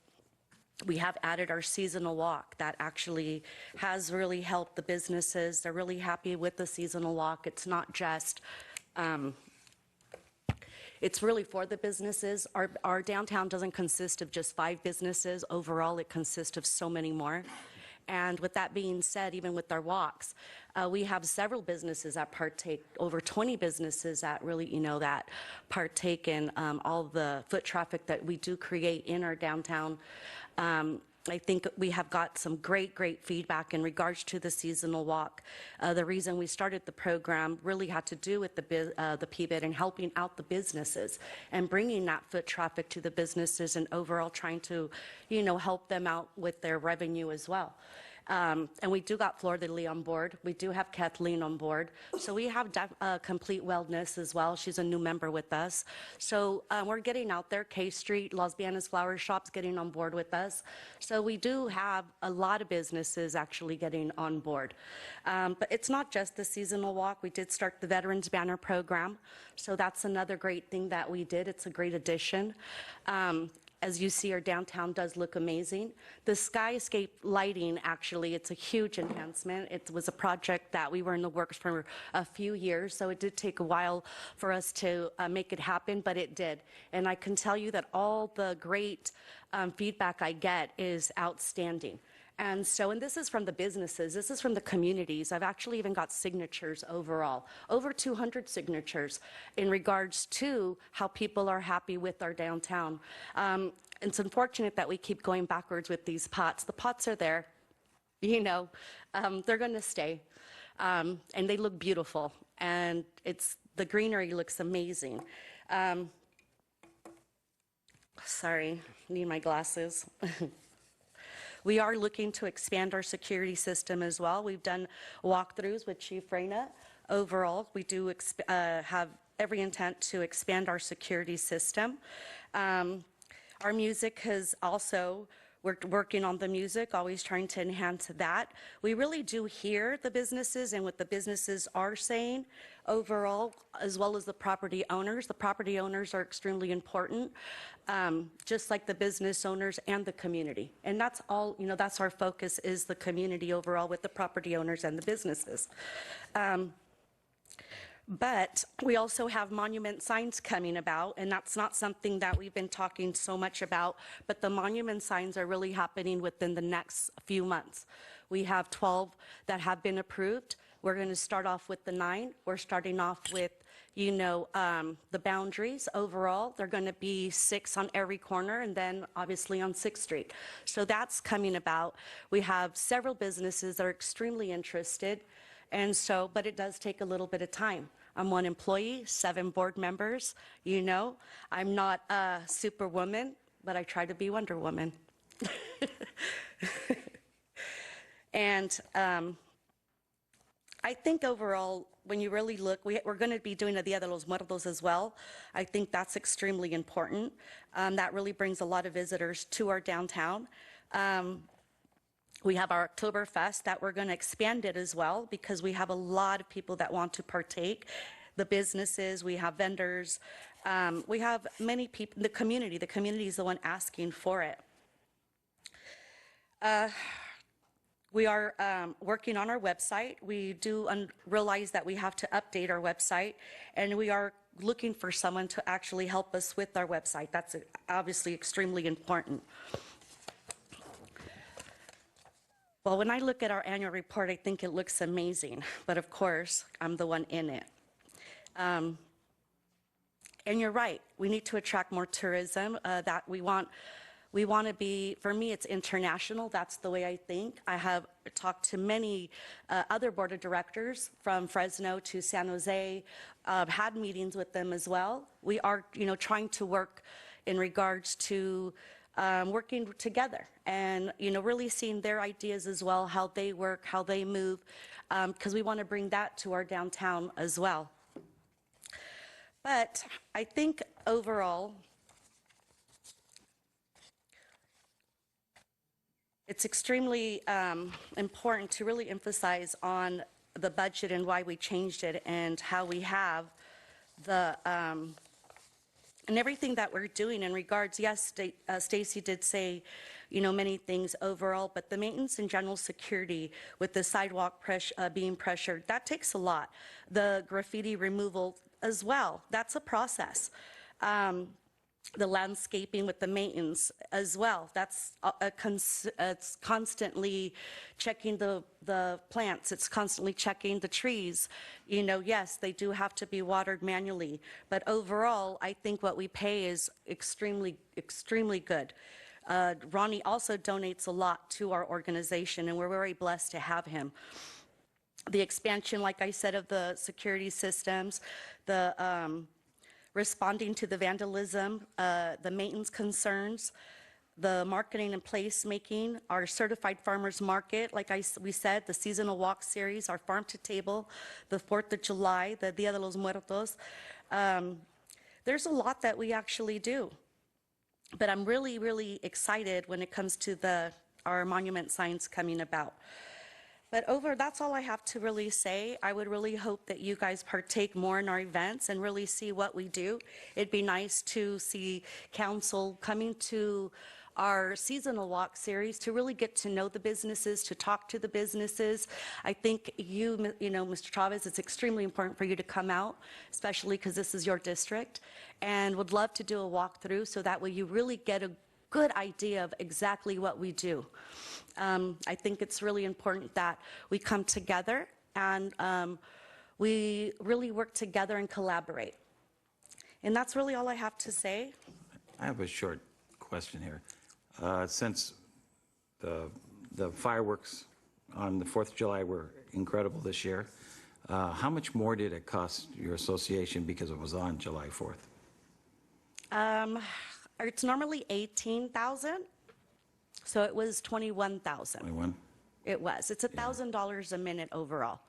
Speaker 12: we have added our seasonal walk that actually has really helped the businesses. They're really happy with the seasonal walk. It's not just, it's really for the businesses. Our downtown doesn't consist of just 5 businesses. Overall, it consists of so many more. And with that being said, even with our walks, we have several businesses that partake, over 20 businesses that really, that partake in all the foot traffic that we do create in our downtown. I think we have got some great feedback in regards to the seasonal walk. The reason we started the program really had to do with the PBID and helping out the businesses and bringing that foot traffic to the businesses and overall trying to, help them out with their revenue as well. And we do got Flor de Lis on board. We do have Kathleen on board. So we have Complete Wellness as well. She's a new member with us. So we're getting out there. K Street, Las Bianas Flower Shop's getting on board with us. So we do have a lot of businesses actually getting on board. But it's not just the seasonal walk. We did start the Veterans Banner program. So that's another great thing that we did. It's a great addition. As you see, our downtown does look amazing. The skyscape lighting, actually, it's a huge enhancement. It was a project that we were in the works for a few years, so it did take a while for us to make it happen, but it did. And I can tell you that all the great feedback I get is outstanding. And so, and this is from the businesses, this is from the communities. I've actually even got signatures overall, over 200 signatures in regards to how people are happy with our downtown. It's unfortunate that we keep going backwards with these pots. The pots are there, you know, they're going to stay, and they look beautiful, and the greenery looks amazing. Sorry, need my glasses. We are looking to expand our security system as well. We've done walkthroughs with Chief Reyna. Overall, we do have every intent to expand our security system. Our music has also, we're working on the music, always trying to enhance that. We really do hear the businesses and what the businesses are saying overall, as well as the property owners. The property owners are extremely important, just like the business owners and the community. And that's all, you know, that's our focus, is the community overall with the property owners and the businesses. But we also have monument signs coming about, and that's not something that we've been talking so much about, but the monument signs are really happening within the next few months. We have 12 that have been approved. We're going to start off with the 9. We're starting off with, you know, the boundaries overall. They're going to be 6 on every corner, and then obviously on 6th Street. So that's coming about. We have several businesses that are extremely interested, and so, but it does take a little bit of time. I'm 1 employee, 7 board members. You know, I'm not a superwoman, but I try to be Wonder Woman. And I think overall, when you really look, we're going to be doing a Dia de los Muertos as well. I think that's extremely important. That really brings a lot of visitors to our downtown. We have our Oktoberfest that we're going to expand it as well, because we have a lot of people that want to partake. The businesses, we have vendors, we have many people, the community is the one asking for it. We are working on our website. We do realize that we have to update our website, and we are looking for someone to actually help us with our website. That's obviously extremely important. Well, when I look at our annual report, I think it looks amazing, but of course, I'm the one in it. And you're right, we need to attract more tourism. That we want to be, for me, it's international. That's the way I think. I have talked to many other board of directors from Fresno to San Jose, had meetings with them as well. We are, you know, trying to work in regards to working together and, you know, really seeing their ideas as well, how they work, how they move, because we want to bring that to our downtown as well. But I think overall, it's extremely important to really emphasize on the budget and why we changed it and how we have the and everything that we're doing in regards. Yes, Stacy did say, you know, many things overall, but the maintenance and general security with the sidewalk being pressured, that takes a lot. The graffiti removal as well, that's a process. The landscaping with the maintenance as well, that's it's constantly checking the plants, it's constantly checking the trees. You know, yes, they do have to be watered manually, but overall, I think what we pay is extremely, extremely good. Ronnie also donates a lot to our organization, and we're very blessed to have him. The expansion, like I said, of the security systems, the responding to the vandalism, the maintenance concerns, the marketing and placemaking, our certified farmers market, like we said, the seasonal walk series, our farm to table, the 4th of July, the Dia de los Muertos. There's a lot that we actually do. But I'm really, really excited when it comes to our monument signs coming about. But that's all I have to really say. I would really hope that you guys partake more in our events and really see what we do. It'd be nice to see council coming to our seasonal walk series to really get to know the businesses, to talk to the businesses. I think Mr. Chavez, it's extremely important for you to come out, especially because this is your district, and would love to do a walkthrough so that way you really get a good idea of exactly what we do. I think it's really important that we come together and we really work together and collaborate. And that's really all I have to say.
Speaker 1: I have a short question here. Since the fireworks on the 4th of July were incredible this year, how much more did it cost your association because it was on July 4th?
Speaker 12: It's normally $18,000, so it was $21,000.
Speaker 1: 21?
Speaker 12: It was. It's $1,000 a minute overall.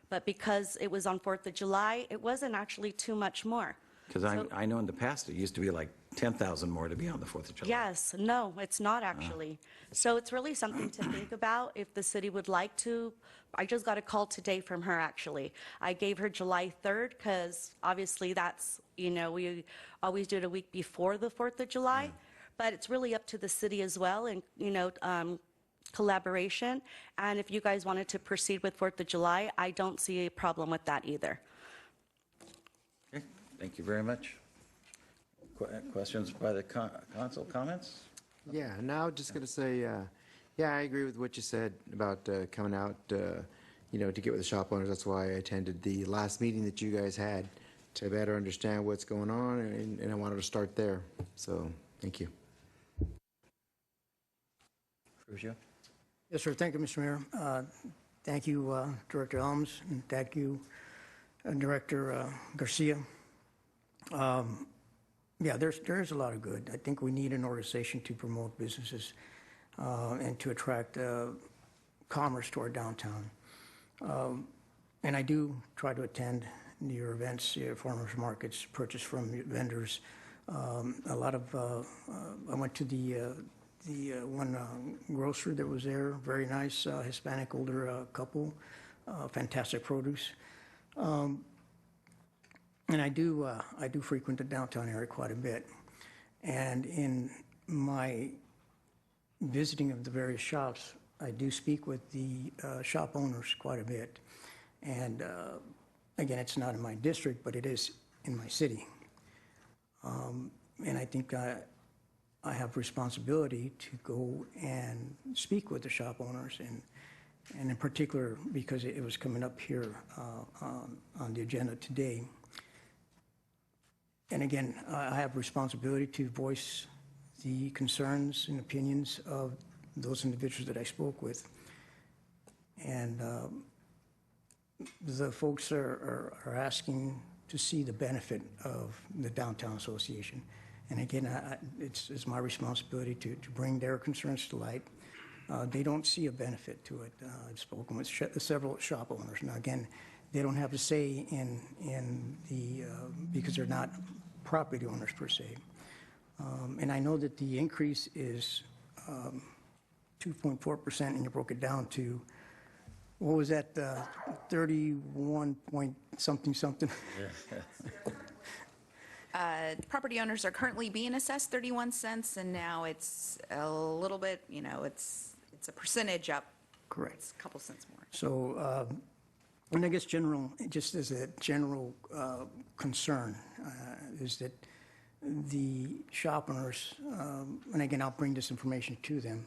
Speaker 12: But because it was on 4th of July, it wasn't actually too much more.
Speaker 1: Because I know in the past it used to be like 10,000 more to be on the 4th of July.
Speaker 12: Yes, no, it's not actually. So it's really something to think about if the city would like to. I just got a call today from her, actually. I gave her July 3rd because obviously that's, we always do it a week before the 4th of July. But it's really up to the city as well and, collaboration. And if you guys wanted to proceed with 4th of July, I don't see a problem with that either.
Speaker 1: Okay, thank you very much. Questions by the council, comments?
Speaker 13: Yeah, now just going to say, yeah, I agree with what you said about coming out, to get with the shop owners. That's why I attended the last meeting that you guys had to better understand what's going on, and I wanted to start there. So, thank you.
Speaker 1: Frugio?
Speaker 14: Yes, sir. Thank you, Mr. Mayor. Thank you, Director Elms, and thank you, Director Garcia. Yeah, there's a lot of good. I think we need an organization to promote businesses and to attract commerce to our downtown. And I do try to attend your events, your farmers markets, purchase from vendors. A lot of, I went to the one grocer that was there, very nice, Hispanic older couple, fantastic produce. And I do frequent the downtown area quite a bit. And in my visiting of the various shops, I do speak with the shop owners quite a bit. And again, it's not in my district, but it is in my city. And I think I have responsibility to go and speak with the shop owners, and in particular, because it was coming up here on the agenda today. And again, I have responsibility to voice the concerns and opinions of those individuals that I spoke with. And the folks are asking to see the benefit of the Downtown Association. And again, it's my responsibility to bring their concerns to light. They don't see a benefit to it. I've spoken with several shop owners. Now, again, they don't have a say in the, because they're not property owners per se. And I know that the increase is 2.4%, and you broke it down to, what was that, 31 point something something?
Speaker 9: Property owners are currently being assessed 31 cents, and now it's a little bit, it's a percentage up.
Speaker 14: Correct.
Speaker 9: It's a couple cents more.
Speaker 14: So, and I guess just as a general concern, is that the shop owners, and again, I'll bring this information to them,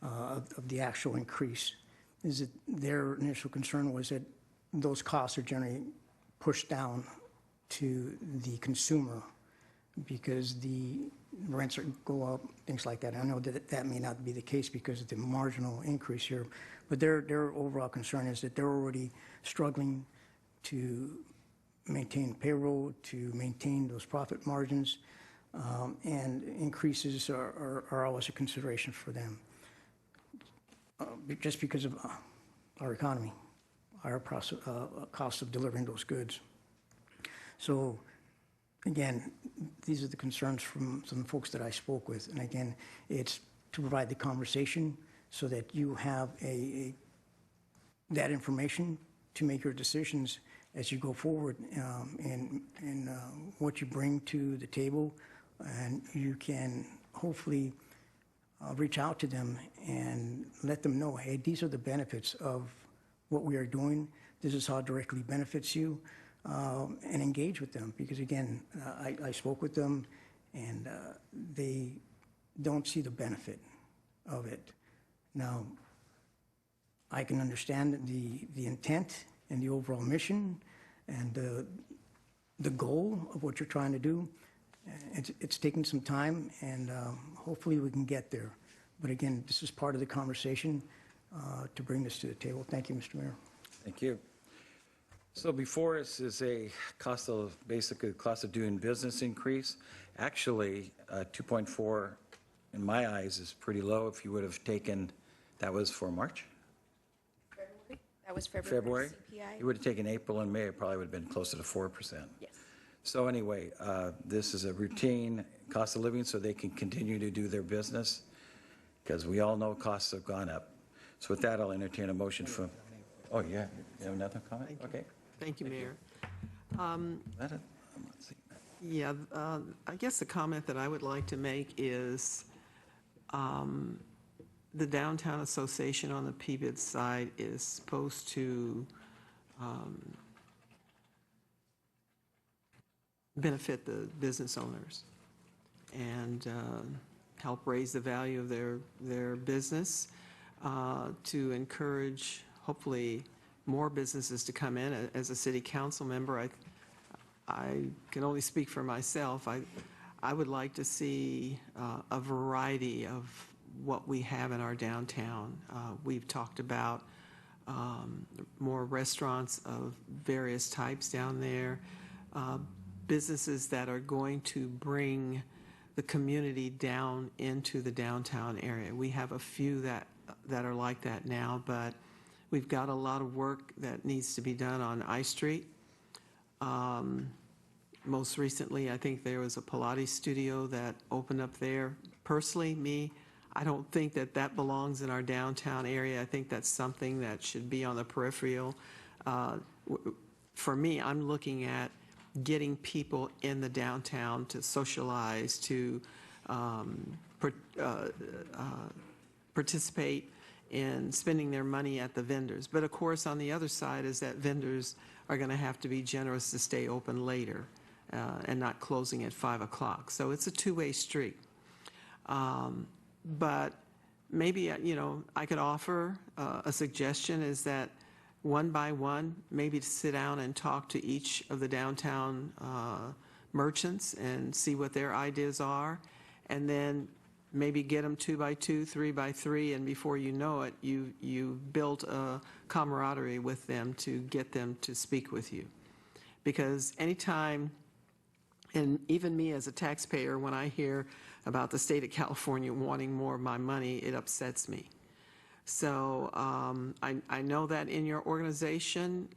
Speaker 14: of the actual increase, is that their initial concern was that those costs are generally pushed down to the consumer because the rents go up, things like that. I know that may not be the case because of the marginal increase here, but their overall concern is that they're already struggling to maintain payroll, to maintain those profit margins, and increases are always a consideration for them, just because of our economy, our cost of delivering those goods. So, again, these are the concerns from some folks that I spoke with. And again, it's to provide the conversation so that you have a that information to make your decisions as you go forward, and what you bring to the table, and you can hopefully reach out to them and let them know, hey, these are the benefits of what we are doing. This is how it directly benefits you, and engage with them. Because again, I spoke with them, and they don't see the benefit of it. Now, I can understand the intent and the overall mission and the goal of what you're trying to do. It's taking some time, and hopefully we can get there. But again, this is part of the conversation to bring this to the table. Thank you, Mr. Mayor.
Speaker 1: Thank you. So before us is a basically cost of doing business increase. Actually, 2.4 in my eyes is pretty low. If you would have taken, that was for March?
Speaker 9: That was February CPI.
Speaker 1: You would have taken April and May, it probably would have been closer to 4%.
Speaker 9: Yes.
Speaker 1: So anyway, this is a routine cost of living so they can continue to do their business, because we all know costs have gone up. So with that, I'll entertain a motion from, oh, yeah, you have another comment?
Speaker 11: Thank you.
Speaker 1: Okay.
Speaker 11: Thank you, Mayor.
Speaker 1: I'm not seeing that.
Speaker 11: Yeah, I guess the comment that I would like to make is the Downtown Association on the PBID side is supposed to benefit the business owners and help raise the value of their business, to encourage, hopefully, more businesses to come in. As a city council member, I can only speak for myself. I would like to see a variety of what we have in our downtown. We've talked about more restaurants of various types down there, businesses that are going to bring the community down into the downtown area. We have a few that are like that now, but we've got a lot of work that needs to be done on I Street. Most recently, I think there was a Pilates studio that opened up there. Personally, I don't think that belongs in our downtown area. I think that's something that should be on the peripheral. For me, I'm looking at getting people in the downtown to socialize, to participate in spending their money at the vendors. But of course, on the other side is that vendors are going to have to be generous to stay open later and not closing at 5 o'clock. So it's a two-way street. But maybe, I could offer a suggestion is that one by one, maybe to sit down and talk to each of the downtown merchants and see what their ideas are, and then maybe get them 2 by 2, 3 by 3, and before you know it, you built a camaraderie with them to get them to speak with you. Because anytime, and even me as a taxpayer, when I hear about the state of California wanting more of my money, it upsets me. So I know that in your organization,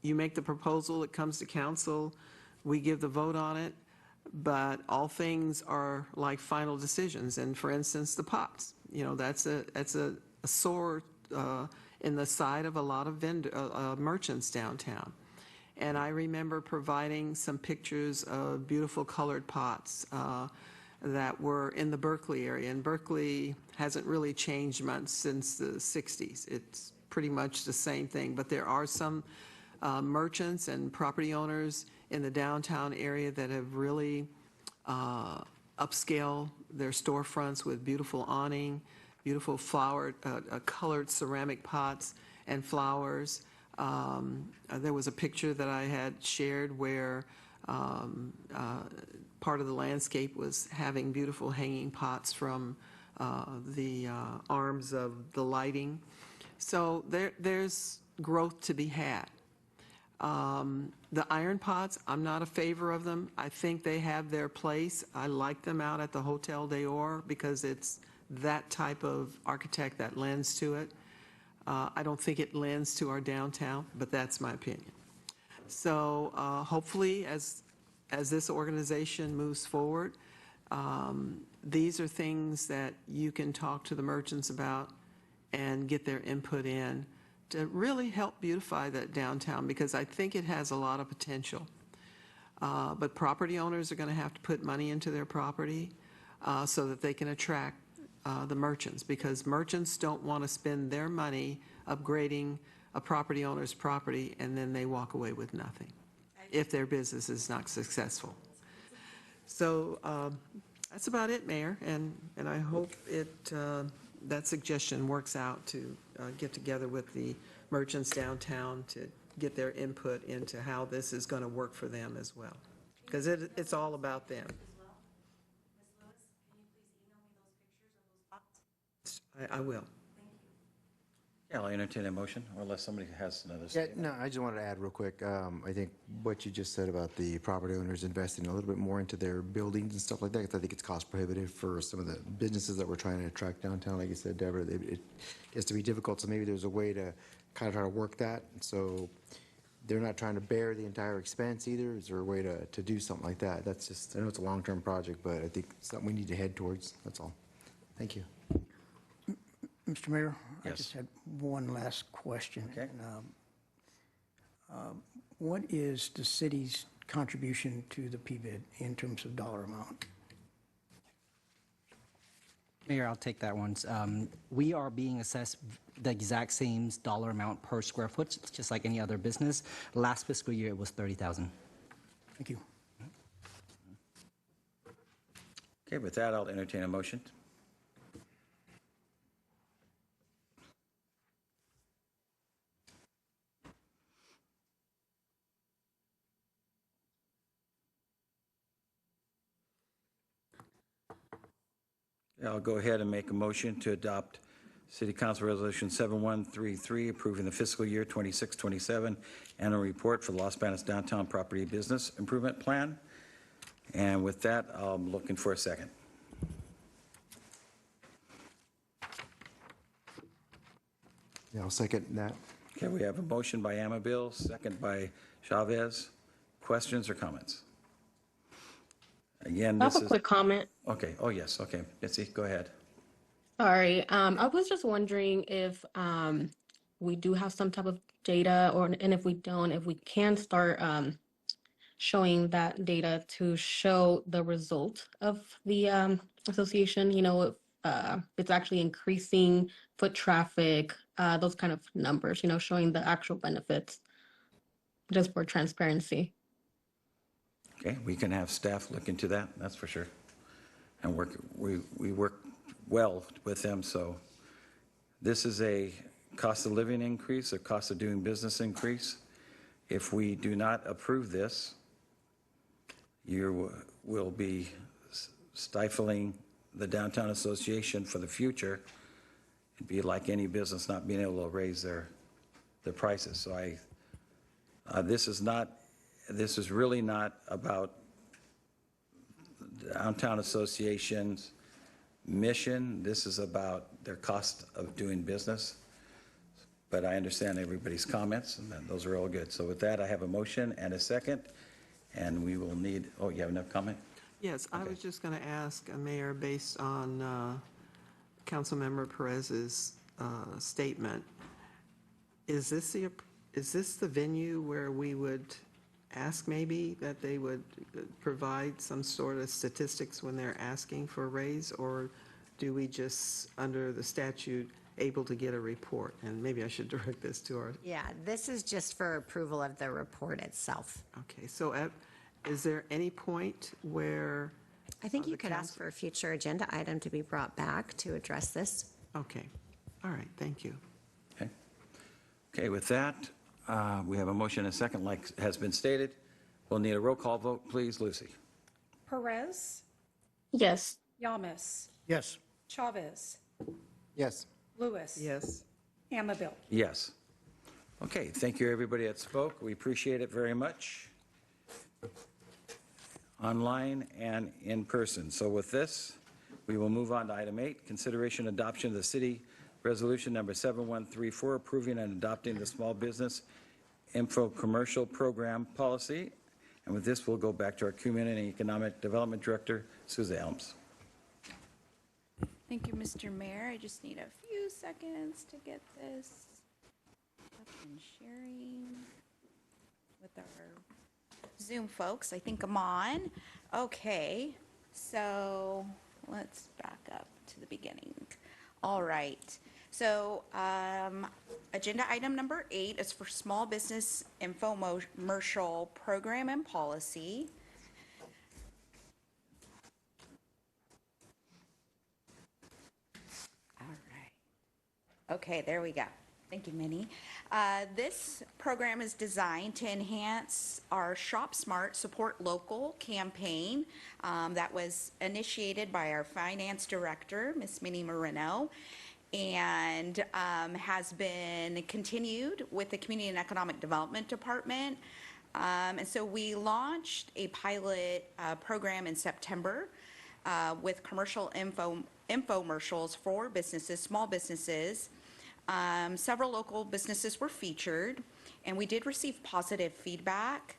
Speaker 11: you make the proposal, it comes to council, we give the vote on it, but all things are like final decisions. And for instance, the pots, that's a sore in the side of a lot of merchants downtown. And I remember providing some pictures of beautiful colored pots that were in the Berkeley area. And Berkeley hasn't really changed much since the 60s. It's pretty much the same thing. But there are some merchants and property owners in the downtown area that have really upscale their storefronts with beautiful awning, beautiful colored ceramic pots and flowers. There was a picture that I had shared where part of the landscape was having beautiful hanging pots from the arms of the lighting. So there's growth to be had. The iron pots, I'm not a favor of them. I think they have their place. I like them out at the Hotel d'Or because it's that type of architect that lends to it. I don't think it lends to our downtown, but that's my opinion. So hopefully, as this organization moves forward, these are things that you can talk to the merchants about and get their input in to really help beautify that downtown, because I think it has a lot of potential. But property owners are going to have to put money into their property so that they can attract the merchants, because merchants don't want to spend their money upgrading a property owner's property and then they walk away with nothing if their business is not successful. So that's about it, Mayor, and I hope that suggestion works out to get together with the merchants downtown to get their input into how this is going to work for them as well, because it's all about them. I will.
Speaker 1: Yeah, I'll entertain a motion, or unless somebody has another
Speaker 13: Yeah,
Speaker 1: statement.
Speaker 13: no, I just wanted to add real quick. I think what you just said about the property owners investing a little bit more into their buildings and stuff like that, 'cause I think it's cost prohibitive for some of the businesses that we're trying to attract downtown. Like you said, Deborah, it gets to be difficult, so maybe there's a way to kind of try to work that. So they're not trying to bear the entire expense either. Is there a way to do something like that? That's just, I know it's a long-term project, but I think it's something we need to head towards. That's all. Thank you.
Speaker 14: Mr. Mayor, I
Speaker 1: Yes.
Speaker 14: just had one last question.
Speaker 1: Okay.
Speaker 14: What is the city's contribution to the PBID in terms of dollar amount?
Speaker 5: Mayor, I'll take that one. We are being assessed the exact same dollar amount per square foot, just like any other business. Last fiscal year, it was $30,000.
Speaker 14: Thank you.
Speaker 1: Okay, with that, I'll entertain a motion. I'll go ahead and make a motion to adopt City Council Resolution 7133, approving the fiscal year 26-27 annual report for the Los Banos Downtown Property Business Improvement Plan. And with that, I'm looking for a second.
Speaker 13: Yeah, I'll second that.
Speaker 1: Okay, we have a motion by Amabil, second by Chavez. Questions or comments? Again,
Speaker 15: I
Speaker 1: this
Speaker 15: have a
Speaker 1: is...
Speaker 15: quick comment.
Speaker 1: Okay, oh, yes, okay. Betsy, go ahead.
Speaker 15: Sorry. I was just wondering if we do have some type of data, and if we don't, if we can start showing that data to show the result of the association, if it's actually increasing foot traffic, those kind of numbers, showing the actual benefits, just for transparency.
Speaker 1: Okay, we can have staff look into that, that's for sure. And we work well with them, so this is a cost of living increase, a cost of doing business increase. If we do not approve this, you will be stifling the Downtown Association for the future. It'd be like any business not being able to raise their prices. So this is really not about the Downtown Association's mission. This is about their cost of doing business. But I understand everybody's comments, and those are all good. So with that, I have a motion and a second, and we will need, oh, you have enough comment?
Speaker 11: Yes, I
Speaker 1: Okay.
Speaker 11: was just going to ask, Mayor, based on Councilmember Perez's statement, is this the venue where we would ask maybe that they would provide some sort of statistics when they're asking for a raise, or do we just, under the statute, able to get a report? And maybe I should direct this to our...
Speaker 10: Yeah, this is just for approval of the report itself.
Speaker 11: Okay, so is there any point where...
Speaker 10: I think you
Speaker 11: the
Speaker 10: could ask
Speaker 11: council-
Speaker 10: for a future agenda item to be brought back to address this.
Speaker 11: Okay, all right, thank you.
Speaker 1: Okay. Okay, with that, we have a motion and a second, like has been stated. We'll need a roll call vote, please. Lucy?
Speaker 4: Perez,
Speaker 15: Yes.
Speaker 4: Yamas,
Speaker 14: Yes.
Speaker 4: Chavez,
Speaker 13: Yes.
Speaker 4: Lewis.
Speaker 11: Yes.
Speaker 4: Amabil.
Speaker 1: Yes. Okay, thank you, everybody that spoke. We appreciate it very much, online and in person. So with this, we will move on to item 8, consideration adoption of the city resolution number 7134, approving and adopting the small business info commercial program policy. And with this, we'll go back to our Community and Economic Development Director, Susan Elms.
Speaker 9: Thank you, Mr. Mayor. I just need a few seconds to get this. and sharing with our Zoom folks. I think I'm on. Okay, so let's back up to the beginning. All right. So agenda item number 8 is for small business infomercial program and policy. All right. Okay, there we go. Thank you, Minnie. This program is designed to enhance our Shop Smart Support Local campaign that was initiated by our finance director, Miss Minnie Moreno, and has been continued with the Community and Economic Development Department. And so we launched a pilot program in September with commercial infomercials for businesses, small businesses. Several local businesses were featured, and we did receive positive feedback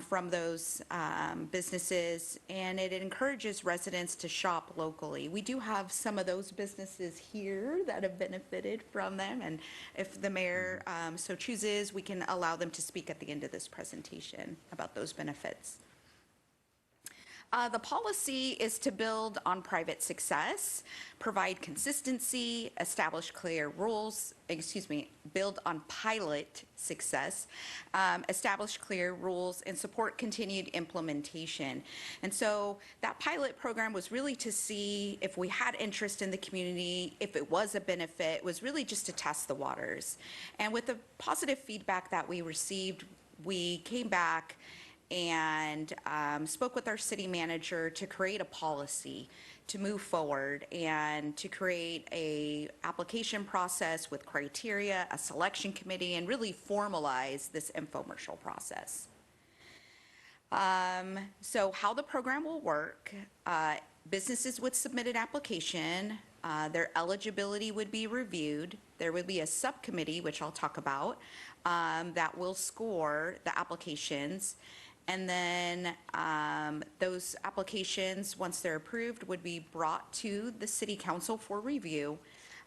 Speaker 9: from those businesses, and it encourages residents to shop locally. We do have some of those businesses here that have benefited from them, and if the mayor so chooses, we can allow them to speak at the end of this presentation about those benefits. The policy is to build on private success, provide consistency, establish clear rules, build on pilot success, establish clear rules, and support continued implementation. And so that pilot program was really to see if we had interest in the community, if it was a benefit, was really just to test the waters. And with the positive feedback that we received, we came back and spoke with our city manager to create a policy to move forward and to create a application process with criteria, a selection committee, and really formalize this infomercial process. So how the program will work, businesses would submit an application, their eligibility would be reviewed, there would be a subcommittee, which I'll talk about, that will score the applications. And then those applications, once they're approved, would be brought to the city council for review.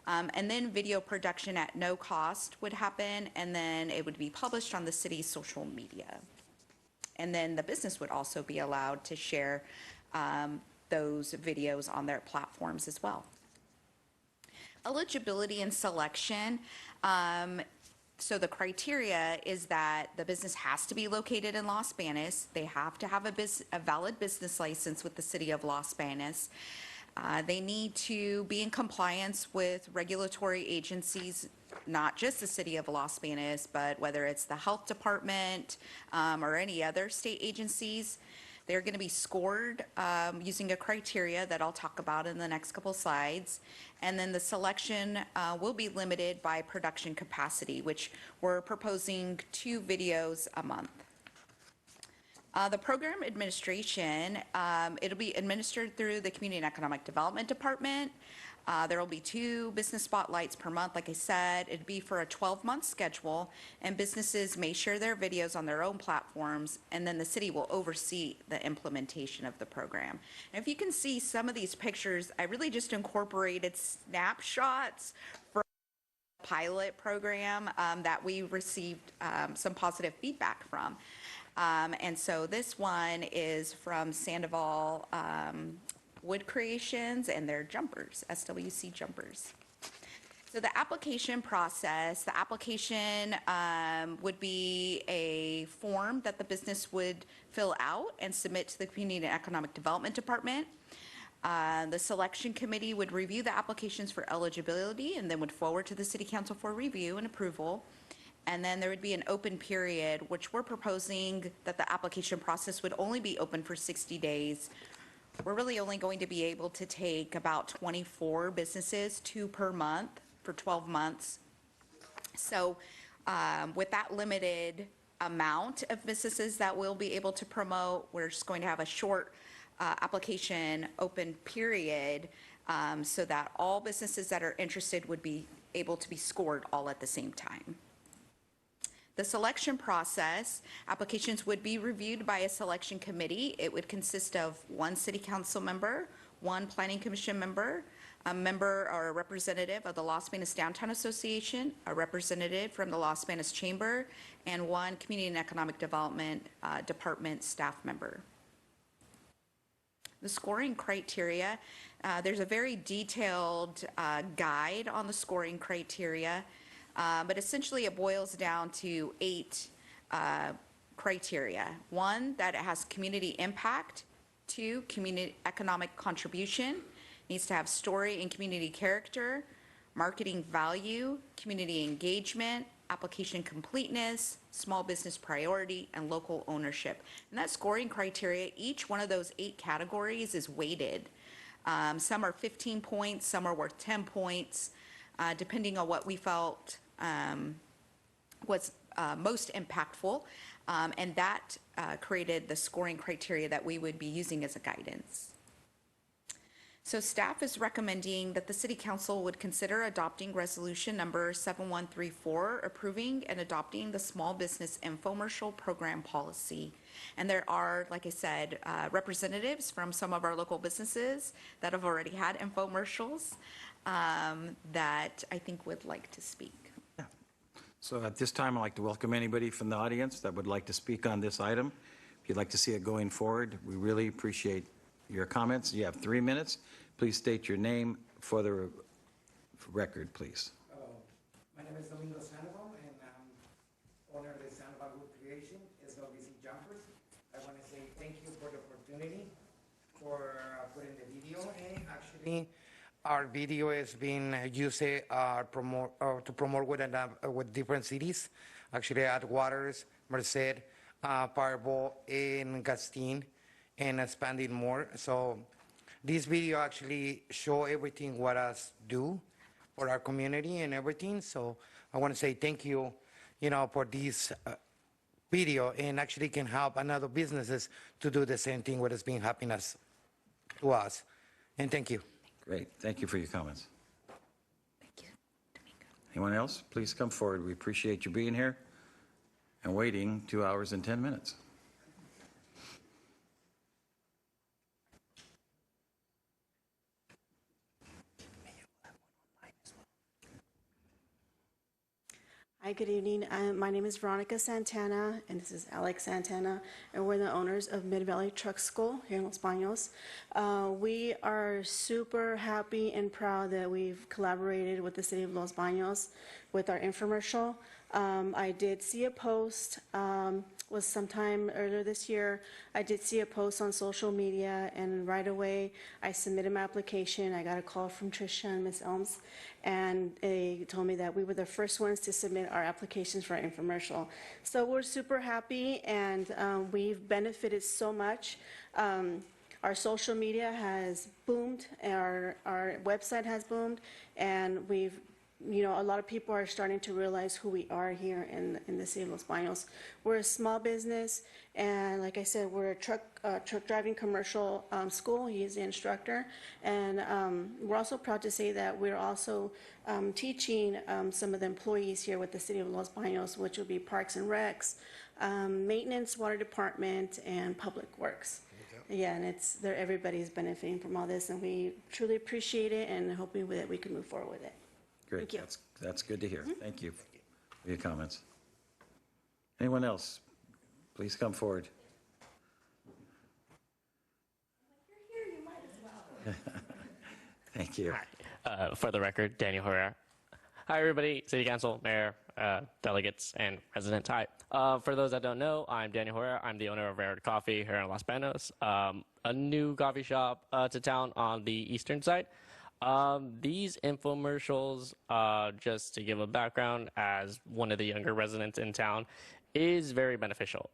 Speaker 9: And then video production at no cost would happen, and then it would be published on the city's social media. And then the business would also be allowed to share those videos on their platforms as well. Eligibility and selection. So the criteria is that the business has to be located in Los Banos. They have to have a valid business license with the city of Los Banos. They need to be in compliance with regulatory agencies, not just the city of Los Banos, but whether it's the health department or any other state agencies. They're going to be scored using a criteria that I'll talk about in the next couple slides. And then the selection will be limited by production capacity, which we're proposing 2 videos a month. The program administration, it'll be administered through the Community and Economic Development Department. There will be 2 business spotlights per month. Like I said, it'd be for a 12-month schedule, and businesses may share their videos on their own platforms, and then the city will oversee the implementation of the program. And if you can see some of these pictures, I really just incorporated snapshots from the pilot program that we received some positive feedback from. And so this one is from Sandoval Wood Creations and their jumpers, SWC jumpers. So the application process, the application would be a form that the business would fill out and submit to the Community and Economic Development Department. The selection committee would review the applications for eligibility and then would forward to the city council for review and approval. And then there would be an open period, which we're proposing that the application process would only be open for 60 days. We're really only going to be able to take about 24 businesses, 2 per month for 12 months. So with that limited amount of businesses that we'll be able to promote, we're just going to have a short application open period so that all businesses that are interested would be able to be scored all at the same time. The selection process, applications would be reviewed by a selection committee. It would consist of 1 city council member, 1 planning commission member, a member or a representative of the Los Banos Downtown Association, a representative from the Los Banos Chamber, and one Community and Economic Development Department staff member. The scoring criteria, there's a very detailed guide on the scoring criteria, but essentially it boils down to 8 criteria. 1, that it has community impact. 2, community economic contribution. Needs to have story and community character, marketing value, community engagement, application completeness, small business priority, and local ownership. And that scoring criteria, each one of those 8 categories is weighted. Some are 15 points, some are worth 10 points, depending on what we felt was most impactful. And that created the scoring criteria that we would be using as a guidance. So staff is recommending that the City Council would consider adopting resolution number 7134, approving and adopting the Small Business Infomercial Program Policy. And there are, like I said, representatives from some of our local businesses that have already had infomercials that I think would like to speak.
Speaker 1: Yeah. So at this time, I'd like to welcome anybody from the audience that would like to speak on this item. If you'd like to see it going forward, we really appreciate your comments. You have 3 minutes. Please state your name for the record, please.
Speaker 16: My name is Domingo Sandoval, and I'm owner of the Sandoval Wood Creation, SLBC Jumpers. I want to say thank you for the opportunity for putting the video in. Actually, our video is being used to promote with different cities. Actually, at Waters, Merced, Parbo, and Gastin, and expanding more. So this video actually show everything what us do for our community and everything. So I want to say thank you, for this video, and actually can help another businesses to do the same thing what has been happening to us. And thank you.
Speaker 1: Great. Thank you for your comments.
Speaker 9: Thank you. Domingo.
Speaker 1: Anyone else? Please come forward. We appreciate you being here and waiting 2 hours and 10 minutes.
Speaker 17: Hi, good evening. My name is Veronica Santana, and this is Alex Santana, and we're the owners of Mid-Valley Truck School here in Los Banos. We are super happy and proud that we've collaborated with the City of Los Banos with our infomercial. I did see a post, was sometime earlier this year. I did see a post on social media, and right away I submitted my application. I got a call from Tricia and Ms. Elms, and they told me that we were the first ones to submit our applications for our infomercial. So we're super happy, and we've benefited so much. Our social media has boomed, our website has boomed, and we've a lot of people are starting to realize who we are here in the city of Los Banos. We're a small business, and like I said, we're a truck driving commercial school. He is the instructor, and we're also proud to say that we're also teaching some of the employees here with the city of Los Banos, which will be Parks and Recs, maintenance, water department, and public works. Yeah, and everybody's benefiting from all this, and we truly appreciate it, and hoping that we can move forward with it.
Speaker 1: Great.
Speaker 17: Thank you.
Speaker 1: That's good to hear. Thank you for your comments. Anyone else? Please come forward.
Speaker 17: You're here, you might as well.
Speaker 1: Thank you.
Speaker 18: For the record, Daniel Herrera. Hi, everybody, City Council, Mayor, delegates, and residents. Hi. For those that don't know, I'm Daniel Herrera. I'm the owner of Rare Coffee here in Los Banos, a new coffee shop to town on the eastern side. These infomercials, just to give a background as one of the younger residents in town, is very beneficial.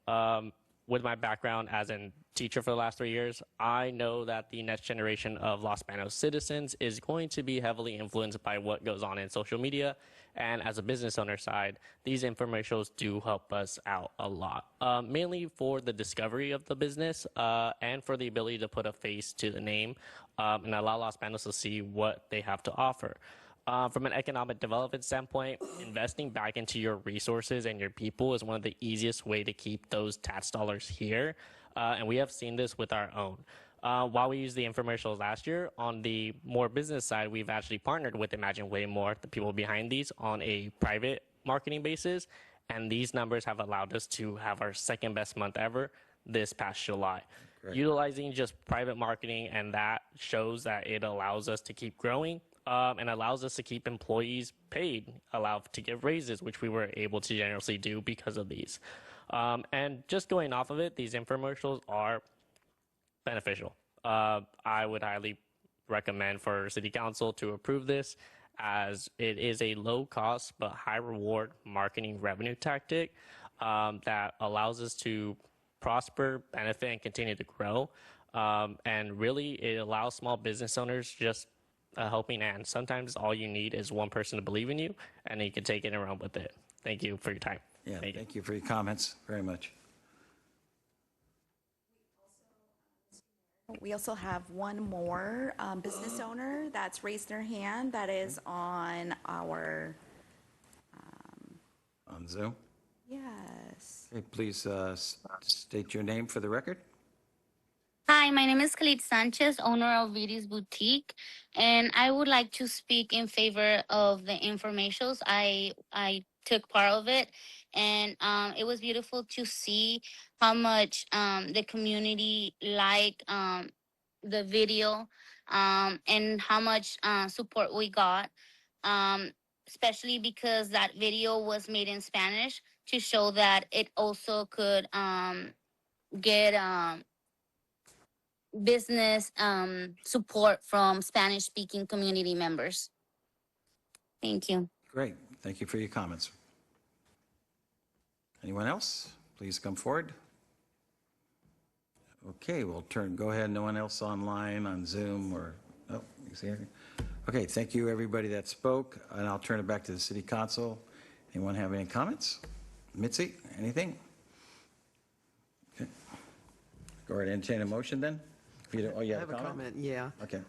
Speaker 18: With my background as a teacher for the last 3 years, I know that the next generation of Los Banos citizens is going to be heavily influenced by what goes on in social media. And as a business owner side, these infomercials do help us out a lot, mainly for the discovery of the business and for the ability to put a face to the name and allow Los Banos to see what they have to offer. From an economic development standpoint, investing back into your resources and your people is one of the easiest way to keep those tax dollars here. And we have seen this with our own. While we used the infomercials last year, on the more business side, we've actually partnered with Imagine Way More, the people behind these, on a private marketing basis. And these numbers have allowed us to have our second best month ever this past July.
Speaker 1: Great.
Speaker 18: Utilizing just private marketing, and that shows that it allows us to keep growing and allows us to keep employees paid, allowed to give raises, which we were able to generously do because of these. And just going off of it, these infomercials are beneficial. I would highly recommend for City Council to approve this, as it is a low cost but high reward marketing revenue tactic that allows us to prosper, benefit, and continue to grow. And really, it allows small business owners just a helping hand. Sometimes all you need is one person to believe in you, and you can take it and run with it. Thank you for your time.
Speaker 1: Yeah, thank you for your comments very much.
Speaker 9: We also have one more business owner that's raised their hand that is on our,
Speaker 1: On Zoom?
Speaker 9: yes.
Speaker 1: Okay, please state your name for the record.
Speaker 19: Hi, my name is Khalid Sanchez, owner of Vidi's Boutique, and I would like to speak in favor of the infomercials. I took part of it, and it was beautiful to see how much the community liked the video and how much support we got, especially because that video was made in Spanish to show that it also could get business support from Spanish-speaking community members. Thank you.
Speaker 1: Great. Thank you for your comments. Anyone else? Please come forward. Okay, we'll go ahead. No one else online on Zoom or, oh, you see anything? Okay, thank you everybody that spoke, and I'll turn it back to the City Council. Anyone have any comments? Mitzi, anything? Okay. Go ahead and entertain a motion then. If you don't, oh, you
Speaker 11: I
Speaker 1: have
Speaker 11: have a comment, yeah.
Speaker 1: Okay.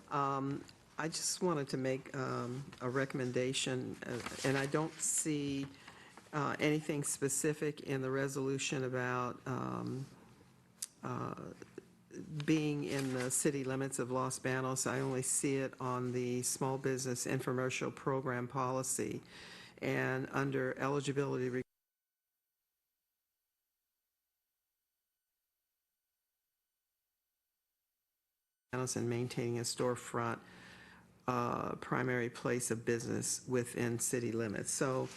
Speaker 11: I just wanted to make a recommendation, and I don't see anything specific in the resolution about being in the city limits of Los Banos. I only see it on the small business infomercial program policy, and under eligibility and maintaining a storefront primary place of business within city limits. So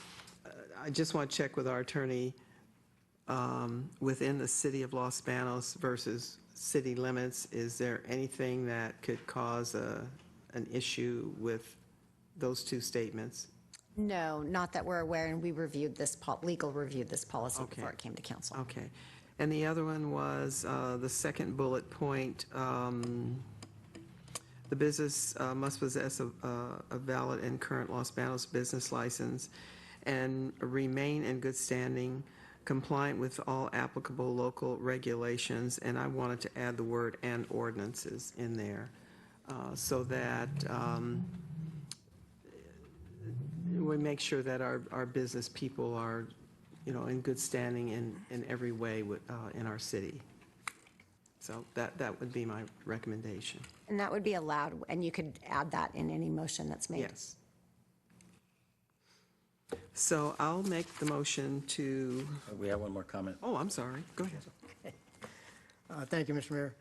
Speaker 11: I just want to check with our attorney within the city of Los Banos versus city limits. Is there anything that could cause an issue with those two statements?
Speaker 10: No, not that we're aware, and we reviewed this, legal reviewed this policy
Speaker 11: Okay.
Speaker 10: before it came to council.
Speaker 11: Okay. And the other one was the second bullet point. The business must possess a valid and current Los Banos business license and remain in good standing, compliant with all applicable local regulations. And I wanted to add the word "and ordinances" in there so that we make sure that our business people are, you know, in good standing in every way in our city. So that would be my recommendation.
Speaker 10: And that would be allowed, and you could add that in any motion that's made.
Speaker 11: Yes. So I'll make the motion to,
Speaker 1: We have one more comment.
Speaker 11: oh, I'm sorry, go ahead.
Speaker 14: Thank you, Mr. Mayor.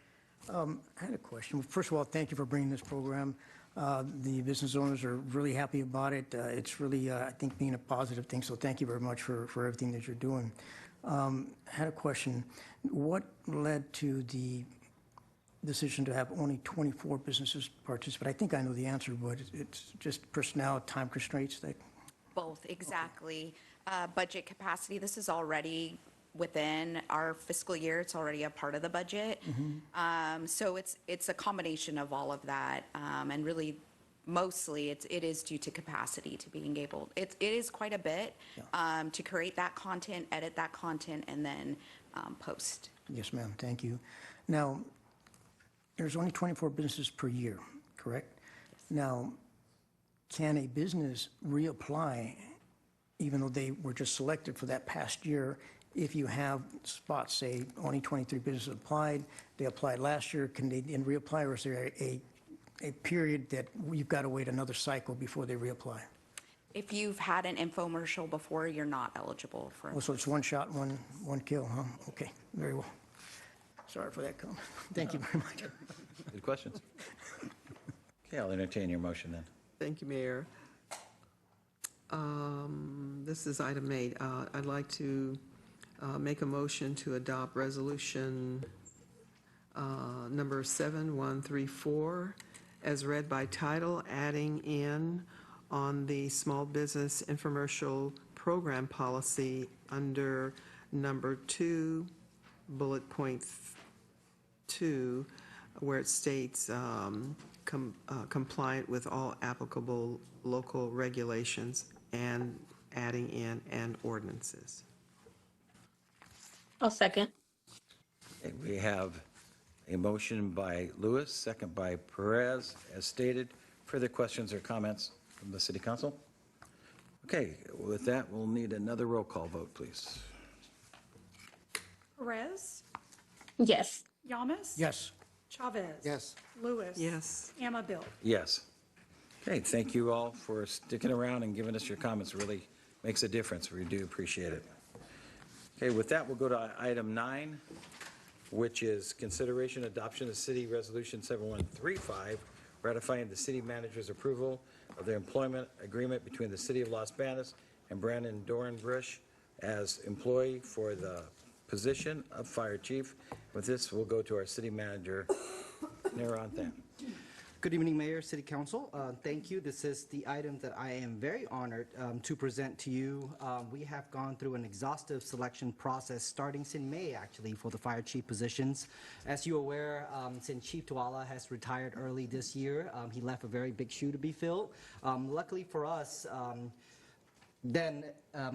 Speaker 14: I had a question. First of all, thank you for bringing this program. The business owners are really happy about it. It's really, I think, being a positive thing, so thank you very much for everything that you're doing. I had a question. What led to the decision to have only 24 businesses participate? I think I know the answer, but it's just personnel, time constraints that...
Speaker 9: Both, exactly. Budget capacity, this is already within our fiscal year. It's already a part of the budget. So it's a combination of all of that. And really, mostly, it is due to capacity, to being able, it is quite a bit to create that content, edit that content, and then post.
Speaker 14: Yes, ma'am. Thank you. Now, there's only 24 businesses per year, correct? Yes. Now, can a business reapply, even though they were just selected for that past year, if you have spots, say, only 23 businesses applied, they applied last year, can they then reapply, or is there a period that you've got to wait another cycle before they reapply?
Speaker 9: If you've had an infomercial before, you're not eligible for.
Speaker 14: Oh, so it's one shot, one kill, huh? Okay, very well. Sorry for that comment. Thank you very much.
Speaker 1: Good questions. Okay, I'll entertain your motion then.
Speaker 11: Thank you, Mayor. This is item 8. I'd like to make a motion to adopt resolution number 7134 as read by title, adding in on the small business infomercial program policy under number 2, bullet point 2, where it states compliant with all applicable local regulations and adding in and ordinances.
Speaker 15: I'll second.
Speaker 1: Okay, we have a motion by Lewis, second by Perez, as stated. Further questions or comments from the City Council? Okay, with that, we'll need another roll call vote, please.
Speaker 4: Perez,
Speaker 15: Yes.
Speaker 4: Yamas?
Speaker 14: Yes.
Speaker 4: Chavez?
Speaker 13: Yes.
Speaker 4: Lewis?
Speaker 11: Yes.
Speaker 4: Amabil?
Speaker 1: Yes. Okay, thank you all for sticking around and giving us your comments. It really makes a difference. We do appreciate it. Okay, with that, we'll go to item 9, which is consideration adoption of City Resolution 7135, ratifying the city manager's approval of the employment agreement between the City of Los Banos and Brandon Dornbush as employee for the position of fire chief. With this, we'll go to our city manager, Naranthan.
Speaker 5: Good evening, Mayor, City Council. Thank you. This is the item that I am very honored to present to you. We have gone through an exhaustive selection process starting since May, actually, for the fire chief positions. As you're aware, since Chief Tuala has retired early this year, he left a very big shoe to be filled. Luckily for us, then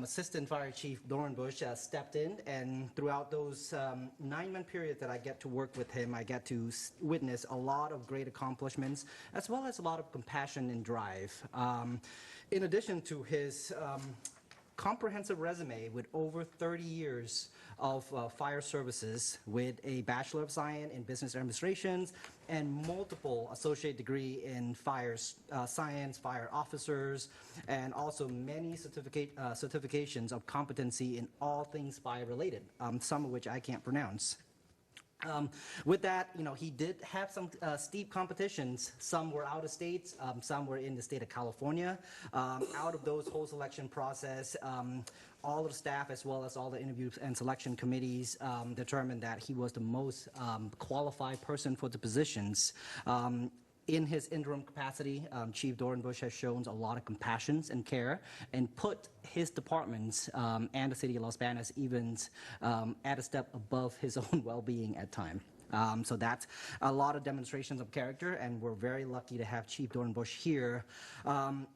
Speaker 5: Assistant Fire Chief Dornbush stepped in, and throughout those 9-month period that I get to work with him, I get to witness a lot of great accomplishments, as well as a lot of compassion and drive. In addition to his comprehensive resume with over 30 years of fire services, with a Bachelor of Science in Business Administration and multiple associate degree in fire science, fire officers, and also many certifications of competency in all things fire related, some of which I can't pronounce. With that, he did have some steep competitions. Some were out of state, some were in the state of California. Out of those whole selection process, all of the staff as well as all the interviews and selection committees determined that he was the most qualified person for the positions. In his interim capacity, Chief Dornbush has shown a lot of compassion and care and put his departments and the City of Los Banos even at a step above his own well-being at times. So that's a lot of demonstrations of character, and we're very lucky to have Chief Dornbush here.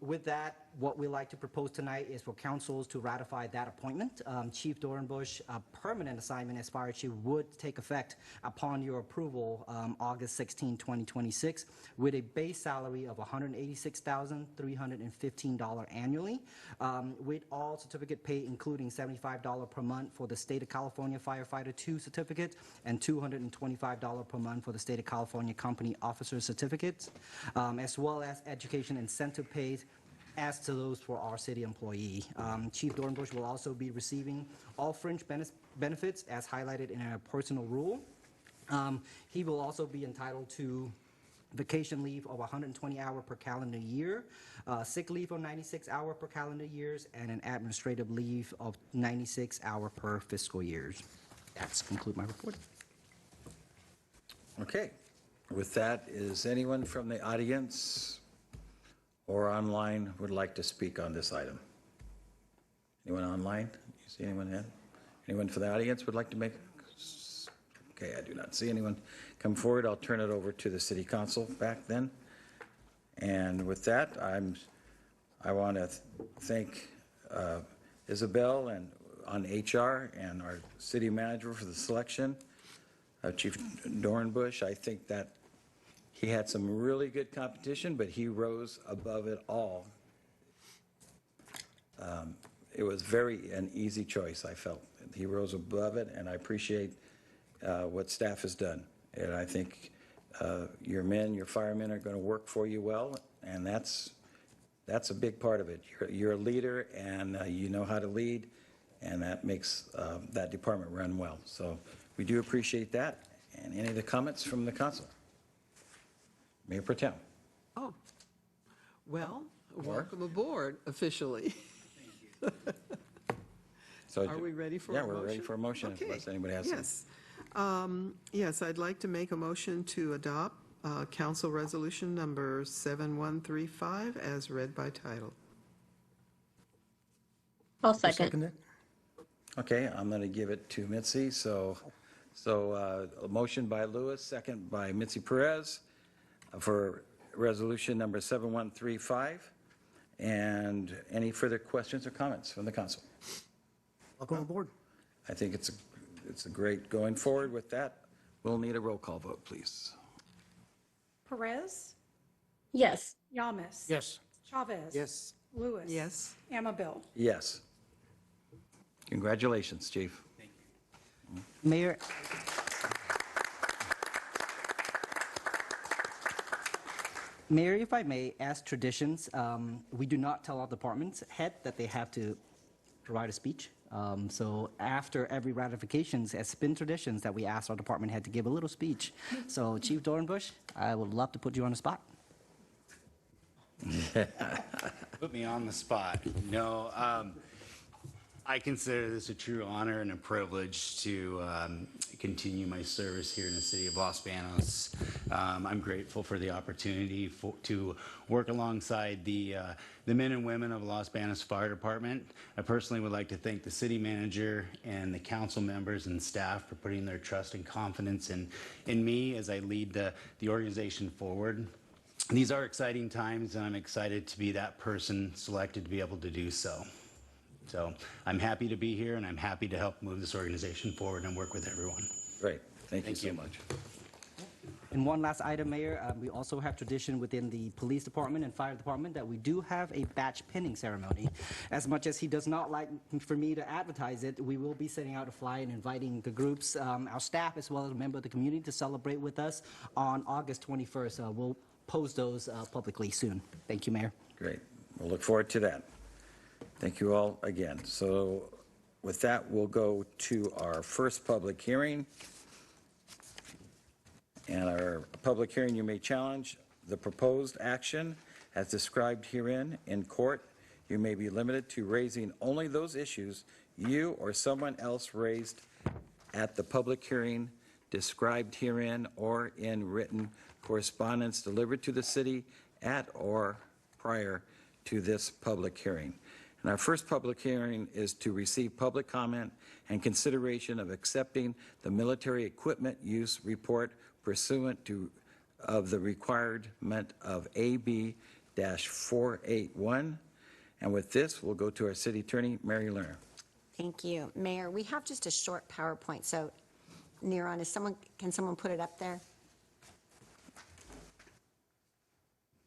Speaker 5: With that, what we like to propose tonight is for councils to ratify that appointment. Chief Dornbush, a permanent assignment as fire chief would take effect upon your approval August 16, 2026, with a base salary of $186,315 annually, with all certificate pay including $75 per month for the State of California Firefighter 2 certificate and $225 per month for the State of California Company Officer certificates, as well as education incentive pays as to those for our city employee. Chief Dornbush will also be receiving all fringe benefits as highlighted in a personal rule. He will also be entitled to vacation leave of 120 hours per calendar year, sick leave of 96 hours per calendar years, and an administrative leave of 96 hours per fiscal years. That's conclude my report.
Speaker 1: Okay. With that, is anyone from the audience or online would like to speak on this item? Anyone online? You see anyone in? Anyone from the audience would like to make? Okay, I do not see anyone come forward. I'll turn it over to the City Council back then. And with that, I want to thank Isabel and on HR and our city manager for the selection of Chief Dornbush. I think that he had some really good competition, but he rose above it all. It was an easy choice, I felt, he rose above it, and I appreciate what staff has done. And I think your men, your firemen are going to work for you well, and that's a big part of it. You're a leader, and you know how to lead, and that makes that department run well. So we do appreciate that. And any other comments from the council? Mayor Pro Tem.
Speaker 11: Oh, well, welcome aboard officially.
Speaker 1: So
Speaker 11: Are we ready for a
Speaker 1: Yeah,
Speaker 11: motion?
Speaker 1: we're ready for a motion,
Speaker 11: Okay.
Speaker 1: unless anybody has some.
Speaker 11: Yes. Yes, I'd like to make a motion to adopt Council Resolution Number 7135 as read by title.
Speaker 15: I'll second.
Speaker 14: it.
Speaker 1: Okay, I'm going to give it to Mitzi. So a motion by Lewis, second by Mitzi Perez for resolution number 7135. And any further questions or comments from the council?
Speaker 14: Welcome aboard.
Speaker 1: I think it's a great going forward with that. We'll need a roll call vote, please.
Speaker 4: Perez,
Speaker 15: Yes.
Speaker 4: Yamas.
Speaker 14: Yes.
Speaker 4: Chavez.
Speaker 13: Yes.
Speaker 4: Lewis.
Speaker 11: Yes.
Speaker 4: Amabil.
Speaker 1: Yes. Congratulations, Chief.
Speaker 5: Mayor, Mayor, if I may, as traditions, we do not tell our departments head that they have to provide a speech. So after every ratifications, it's been traditions that we ask our department head to give a little speech. So Chief Dornbush, I would love to put you on the spot.
Speaker 20: Put me on the spot. No, I consider this a true honor and a privilege to continue my service here in the city of Los Banos. I'm grateful for the opportunity to work alongside the men and women of Los Banos Fire Department. I personally would like to thank the city manager and the council members and staff for putting their trust and confidence in me as I lead the organization forward. These are exciting times, and I'm excited to be that person selected to be able to do so. So I'm happy to be here, and I'm happy to help move this organization forward and work with everyone.
Speaker 1: Great. Thank you so much.
Speaker 5: And one last item, Mayor, we also have tradition within the police department and fire department that we do have a batch pinning ceremony. As much as he does not like for me to advertise it, we will be sending out a flyer and inviting the groups, our staff, as well as a member of the community to celebrate with us on August 21st. We'll post those publicly soon. Thank you, Mayor.
Speaker 1: Great. We'll look forward to that. Thank you all again. So with that, we'll go to our first public hearing. And our public hearing, you may challenge the proposed action as described herein in court. You may be limited to raising only those issues you or someone else raised at the public hearing described herein or in written correspondence delivered to the city at or prior to this public hearing. And our first public hearing is to receive public comment and consideration of accepting the military equipment use report pursuant to of the requirement of AB-481. And with this, we'll go to our city attorney, Mary Lerner.
Speaker 10: Thank you. Mayor, we have just a short PowerPoint, so Neron, can someone put it up there?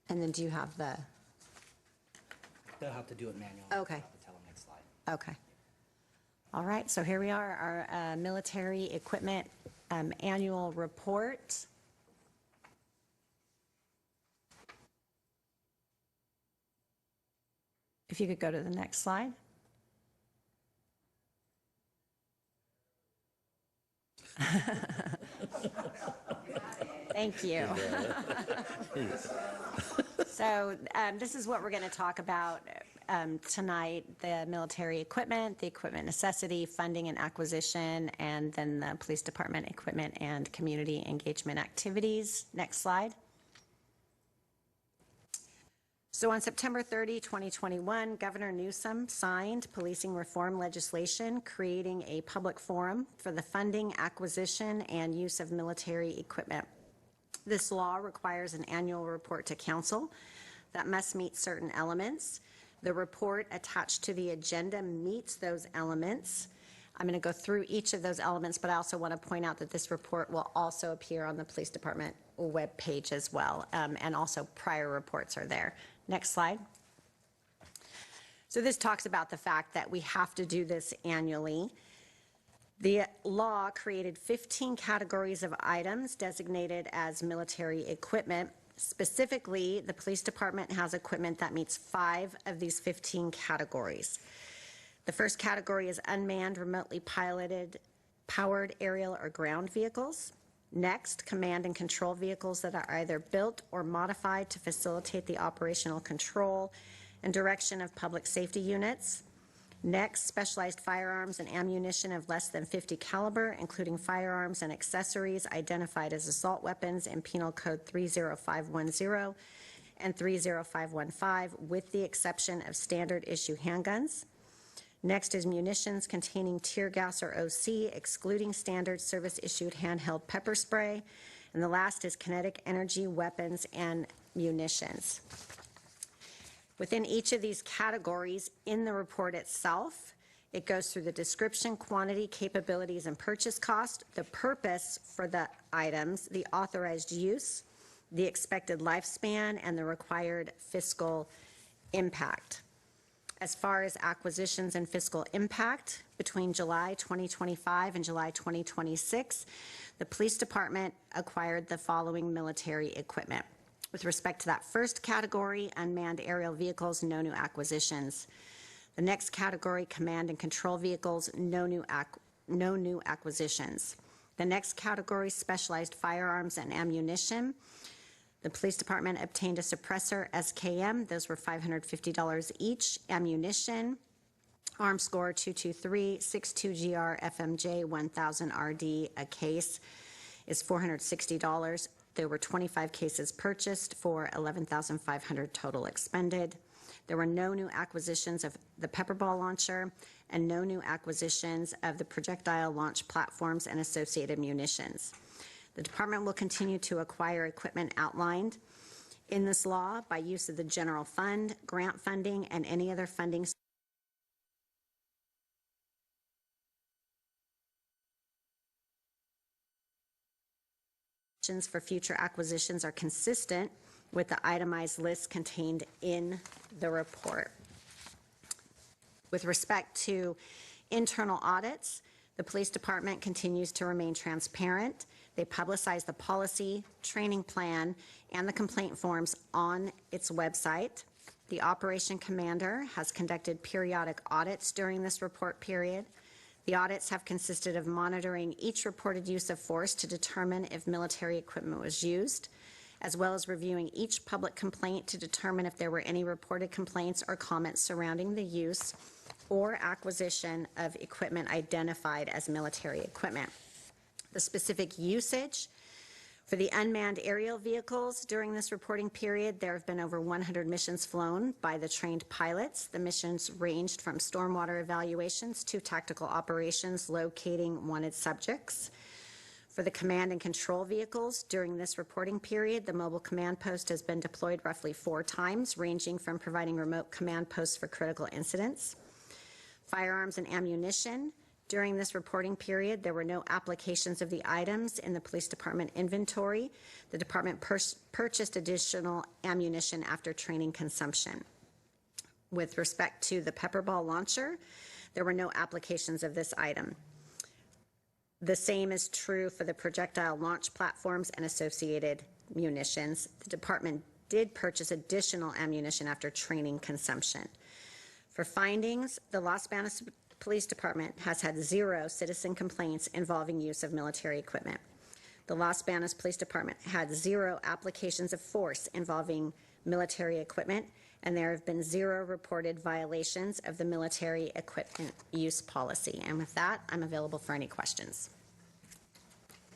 Speaker 10: And then do you have the?
Speaker 5: They'll have to do it manually.
Speaker 10: Okay.
Speaker 5: Tell them next slide.
Speaker 10: Okay. All right, so here we are, our military equipment annual report. If you could go to the next slide. Thank you. So this is what we're going to talk about tonight, the military equipment, the equipment necessity, funding and acquisition, and then the police department equipment and community engagement activities. Next slide. So on September 30, 2021, Governor Newsom signed policing reform legislation creating a public forum for the funding, acquisition, and use of military equipment. This law requires an annual report to council that must meet certain elements. The report attached to the agenda meets those elements. I'm going to go through each of those elements, but I also want to point out that this report will also appear on the police department webpage as well, and also prior reports are there. Next slide. So this talks about the fact that we have to do this annually. The law created 15 categories of items designated as military equipment. Specifically, the police department has equipment that meets 5 of these 15 categories. The first category is unmanned, remotely powered aerial or ground vehicles. Next, command and control vehicles that are either built or modified to facilitate the operational control and direction of public safety units. Next, specialized firearms and ammunition of less than .50 caliber, including firearms and accessories identified as assault weapons in Penal Code 30510 and 30515, with the exception of standard issue handguns. Next is munitions containing tear gas or OC, excluding standard service-issued handheld pepper spray. And the last is kinetic energy weapons and munitions. Within each of these categories in the report itself, it goes through the description, quantity, capabilities, and purchase cost, the purpose for the items, the authorized use, the expected lifespan, and the required fiscal impact. As far as acquisitions and fiscal impact, between July 2025 and July 2026, the police department acquired the following military equipment. With respect to that first category, unmanned aerial vehicles, no new acquisitions. The next category, command and control vehicles, no new acquisitions. The next category, specialized firearms and ammunition. The police department obtained a suppressor SKM. Those were $550 each. Ammunition, Arm Score 223, 62GR FMJ 1000 RD. A case is $460. There were 25 cases purchased for $11,500 total expended. There were no new acquisitions of the pepper ball launcher and no new acquisitions of the projectile launch platforms and associated munitions. The department will continue to acquire equipment outlined in this law by use of the general fund, grant funding, and any other funding for future acquisitions are consistent with the itemized list contained in the report. With respect to internal audits, the police department continues to remain transparent. They publicize the policy, training plan, and the complaint forms on its website. The operation commander has conducted periodic audits during this report period. The audits have consisted of monitoring each reported use of force to determine if military equipment was used, as well as reviewing each public complaint to determine if there were any reported complaints or comments surrounding the use or acquisition of equipment identified as military equipment. The specific usage for the unmanned aerial vehicles during this reporting period, there have been over 100 missions flown by the trained pilots. The missions ranged from stormwater evaluations to tactical operations locating wanted subjects. For the command and control vehicles during this reporting period, the mobile command post has been deployed roughly 4 times, ranging from providing remote command posts for critical incidents. Firearms and ammunition. During this reporting period, there were no applications of the items in the police department inventory. The department purchased additional ammunition after training consumption. With respect to the pepper ball launcher, there were no applications of this item. The same is true for the projectile launch platforms and associated munitions. The department did purchase additional ammunition after training consumption. For findings, the Los Banos Police Department has had 0 citizen complaints involving use of military equipment. The Los Banos Police Department had 0 applications of force involving military equipment, and there have been 0 reported violations of the military equipment use policy. And with that, I'm available for any questions.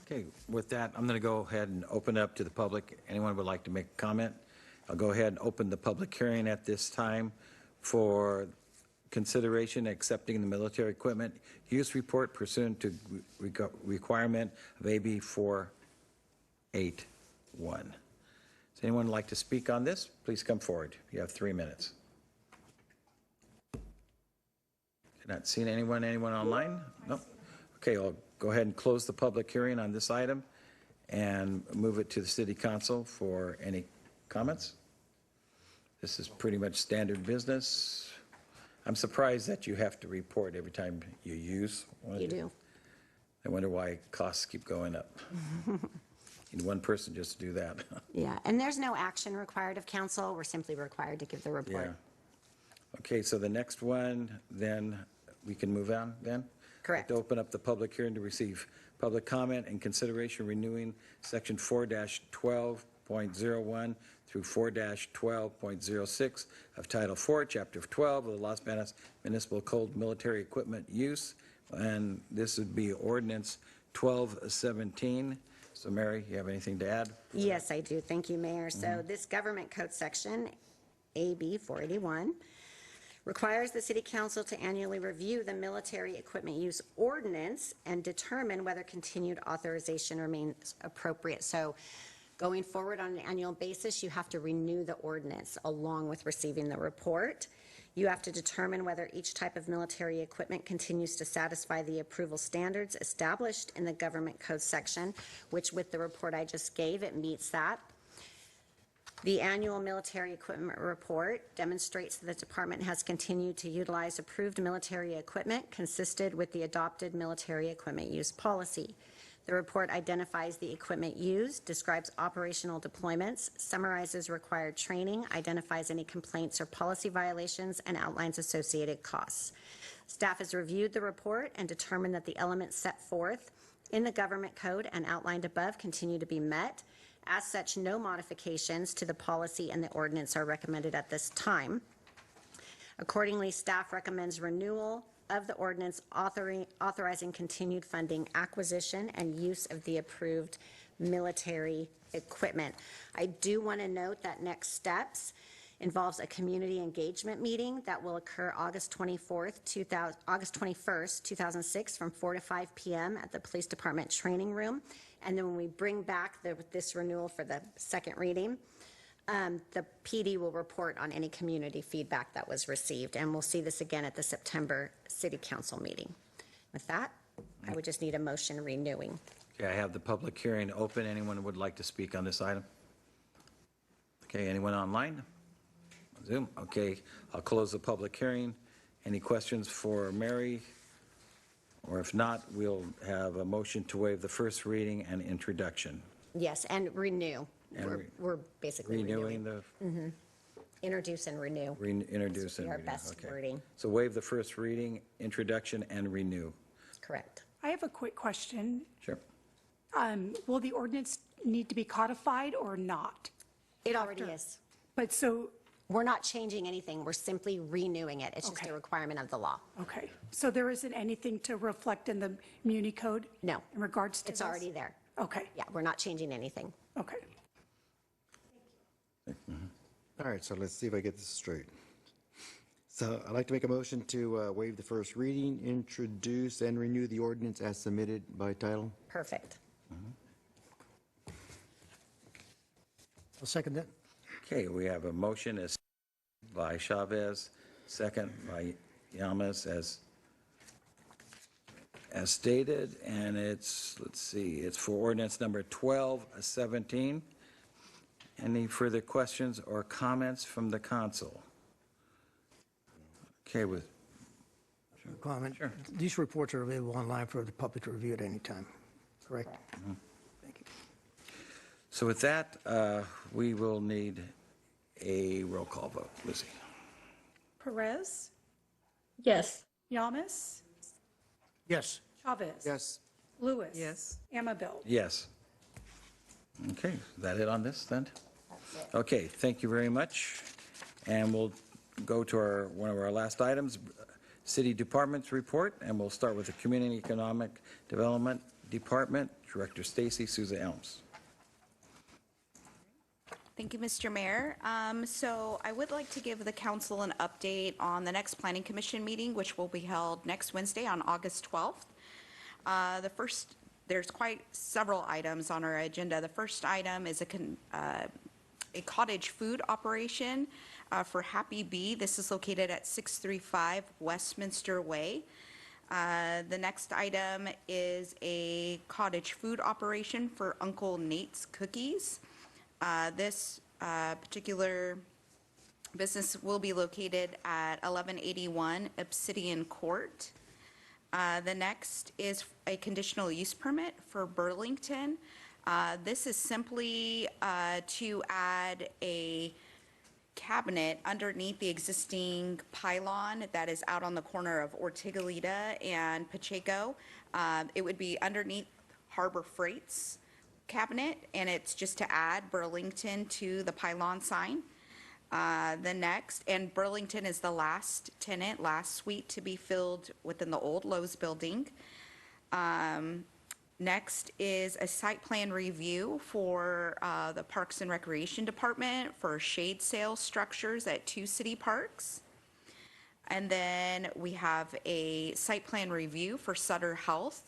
Speaker 1: Okay, with that, I'm going to go ahead and open up to the public. Anyone would like to make a comment? I'll go ahead and open the public hearing at this time for consideration accepting the military equipment use report pursuant to requirement of AB 481. Does anyone like to speak on this? Please come forward. You have 3 minutes. Not seeing anyone online? No. Okay, I'll go ahead and close the public hearing on this item and move it to the City Council for any comments. This is pretty much standard business. I'm surprised that you have to report every time you use one.
Speaker 10: You do.
Speaker 1: I wonder why costs keep going up. Need one person just to do that.
Speaker 10: Yeah, and there's no action required of council. We're simply required to give the report.
Speaker 1: Yeah. Okay, so the next one, then, we can move on then?
Speaker 10: Correct.
Speaker 1: To open up the public hearing to receive public comment and consideration renewing Section 4-12.01 through 4-12.06 of Title 4, Chapter 12 of the Los Banos Municipal Code Military Equipment Use, and this would be Ordinance 1217. So, Mary, you have anything to add?
Speaker 10: Yes, I do. Thank you, Mayor. So this government code section, AB 481, requires the City Council to annually review the military equipment use ordinance and determine whether continued authorization remains appropriate. So going forward on an annual basis, you have to renew the ordinance along with receiving the report. You have to determine whether each type of military equipment continues to satisfy the approval standards established in the government code section, which with the report I just gave, it meets that. The annual military equipment report demonstrates that the department has continued to utilize approved military equipment consistent with the adopted military equipment use policy. The report identifies the equipment used, describes operational deployments, summarizes required training, identifies any complaints or policy violations, and outlines associated costs. Staff has reviewed the report and determined that the elements set forth in the government code and outlined above continue to be met. As such, no modifications to the policy and the ordinance are recommended at this time. Accordingly, staff recommends renewal of the ordinance authorizing continued funding, acquisition, and use of the approved military equipment. I do want to note that next steps involves a community engagement meeting that will occur August 21st, 2006 from 4 to 5 p.m. at the Police Department Training Room. And then when we bring back this renewal for the second reading, the PD will report on any community feedback that was received, and we'll see this again at the September City Council meeting. With that, I would just need a motion renewing.
Speaker 1: Okay, I have the public hearing open. Anyone would like to speak on this item? Okay, anyone online? Zoom? Okay, I'll close the public hearing. Any questions for Mary? Or if not, we'll have a motion to waive the first reading and introduction.
Speaker 10: Yes, and renew.
Speaker 1: And
Speaker 10: we're basically
Speaker 1: renewing
Speaker 10: renewing.
Speaker 1: the,
Speaker 10: Introduce and renew.
Speaker 1: introduce and
Speaker 10: Our
Speaker 1: renew.
Speaker 10: best
Speaker 1: Okay.
Speaker 10: wording.
Speaker 1: So waive the first reading, introduction, and renew.
Speaker 10: Correct.
Speaker 4: I have a quick question.
Speaker 1: Sure.
Speaker 4: Will the ordinance need to be codified or not?
Speaker 10: It already is.
Speaker 4: But so,
Speaker 10: We're not changing anything. We're simply renewing it. It's just
Speaker 4: Okay.
Speaker 10: a requirement of the law.
Speaker 4: okay, so there isn't anything to reflect in the Muni Code?
Speaker 10: No.
Speaker 4: In regards to
Speaker 10: It's
Speaker 4: this?
Speaker 10: already there.
Speaker 4: Okay,
Speaker 10: Yeah, we're not changing anything.
Speaker 4: okay.
Speaker 13: All right, so let's see if I get this straight. So I'd like to make a motion to waive the first reading, introduce and renew the ordinance as submitted by title.
Speaker 10: Perfect.
Speaker 14: I'll second that.
Speaker 1: Okay, we have a motion as by Chavez, second by Yamas as stated, and it's, let's see, it's for ordinance number 1217. Any further questions or comments from the council? Okay, with,
Speaker 14: Comment.
Speaker 1: Sure.
Speaker 14: These reports are available online for the public to review at any time, correct? Thank you.
Speaker 1: so with that, we will need a roll call vote. Lizzie?
Speaker 4: Perez,
Speaker 15: Yes.
Speaker 4: Yamas,
Speaker 14: Yes.
Speaker 4: Chavez.
Speaker 13: Yes.
Speaker 4: Lewis.
Speaker 11: Yes.
Speaker 4: Amabile.
Speaker 1: Yes. Okay, is that it on this then? Okay, thank you very much. And we'll go to one of our last items, City Departments Report, and we'll start with the Community Economic Development Department, Director Stacy Souza Elms.
Speaker 9: Thank you, Mr. Mayor. So I would like to give the council an update on the next Planning Commission meeting, which will be held next Wednesday on August 12th. There's quite several items on our agenda. The first item is a cottage food operation for Happy Bee. This is located at 635 Westminster Way. The next item is a cottage food operation for Uncle Nate's Cookies. This particular business will be located at 1181 Obsidian Court. The next is a conditional use permit for Burlington. This is simply to add a cabinet underneath the existing pylon that is out on the corner of Ortigalita and Pacheco. It would be underneath Harbor Freight's cabinet, and it's just to add Burlington to the pylon sign. The next, and Burlington is the last tenant, last suite to be filled within the old Lowe's building. Next is a site plan review for the Parks and Recreation Department for shade sail structures at 2 city parks. And then we have a site plan review for Sutter Health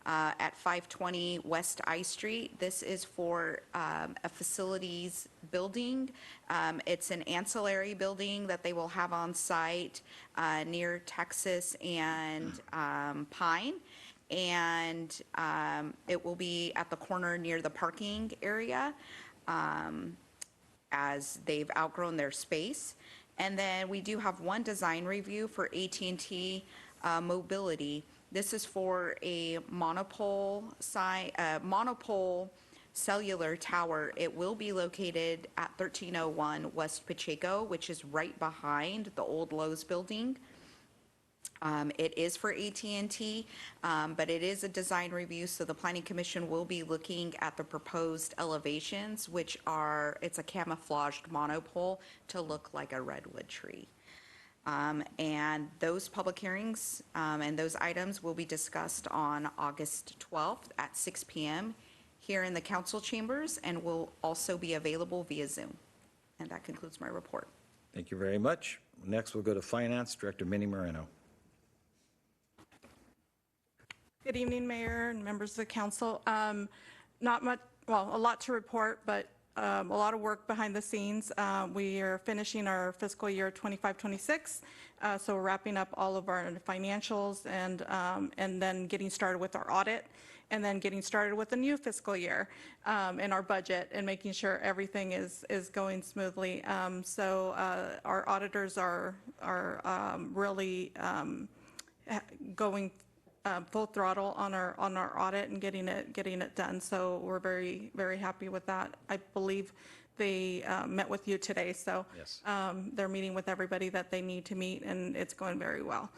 Speaker 9: at 520 West I Street. This is for a facilities building. It's an ancillary building that they will have on site near Texas and Pine. And it will be at the corner near the parking area as they've outgrown their space. And then we do have one design review for AT&T Mobility. This is for a monopole cellular tower. It will be located at 1301 West Pacheco, which is right behind the old Lowe's building. It is for AT&T, but it is a design review, so the Planning Commission will be looking at the proposed elevations, which are, it's a camouflaged monopole to look like a redwood tree. And those public hearings and those items will be discussed on August 12th at 6 p.m. here in the council chambers, and will also be available via Zoom. And that concludes my report.
Speaker 1: Thank you very much. Next, we'll go to Finance, Director Minnie Moreno.
Speaker 21: Good evening, Mayor and members of the council. Not much, well, a lot to report, but a lot of work behind the scenes. We are finishing our fiscal year 25-26, so we're wrapping up all of our financials and then getting started with our audit, and then getting started with the new fiscal year and our budget, and making sure everything is going smoothly. So our auditors are really going full throttle on our audit and getting it done. So we're very, very happy with that. I believe they met with you today, so
Speaker 1: yes.
Speaker 21: They're meeting with everybody that they need to meet, and it's going very well.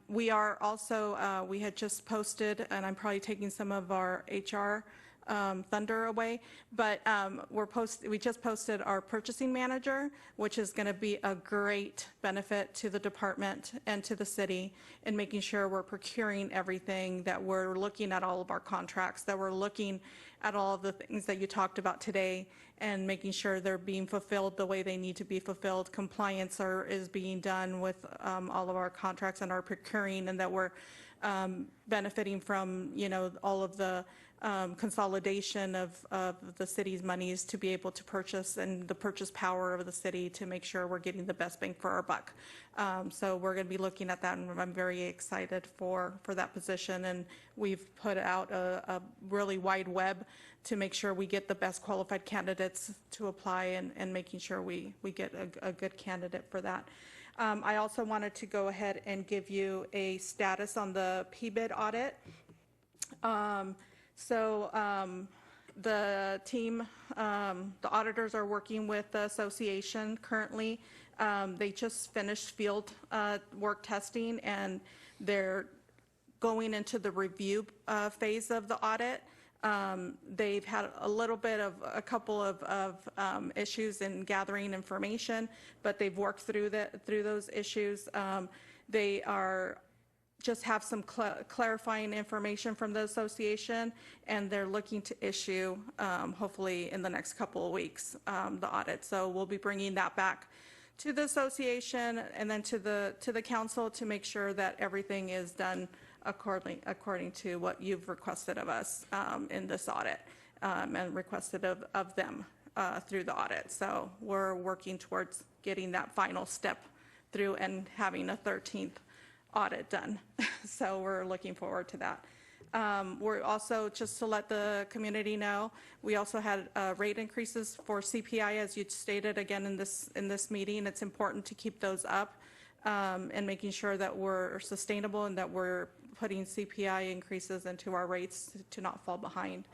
Speaker 21: We are also, we had just posted, and I'm probably taking some of our HR thunder away, but we just posted our purchasing manager, which is going to be a great benefit to the department and to the city, in making sure we're procuring everything, that we're looking at all of our contracts, that we're looking at all of the things that you talked about today, and making sure they're being fulfilled the way they need to be fulfilled. Compliance is being done with all of our contracts and our procuring, and that we're benefiting from, all of the consolidation of the city's monies to be able to purchase, and the purchase power of the city to make sure we're getting the best bang for our buck. So we're going to be looking at that, and I'm very excited for that position. And we've put out a really wide web to make sure we get the best qualified candidates to apply, and making sure we get a good candidate for that. I also wanted to go ahead and give you a status on the PBID audit. The team, the auditors are working with the association currently. They just finished field work testing, and they're going into the review phase of the audit. They've had a couple of issues in gathering information, but they've worked through those issues. They are just have some clarifying information from the association, and they're looking to issue, hopefully in the next couple of weeks, the audit. So we'll be bringing that back to the association and then to the council to make sure that everything is done according to what you've requested of us in this audit, and requested of them through the audit. So we're working towards getting that final step through and having a 13th audit done. So we're looking forward to that. We're also, just to let the community know, we also had rate increases for CPI, as you stated again in this meeting. It's important to keep those up. and making sure that we're sustainable and that we're putting CPI increases into our rates to not fall behind.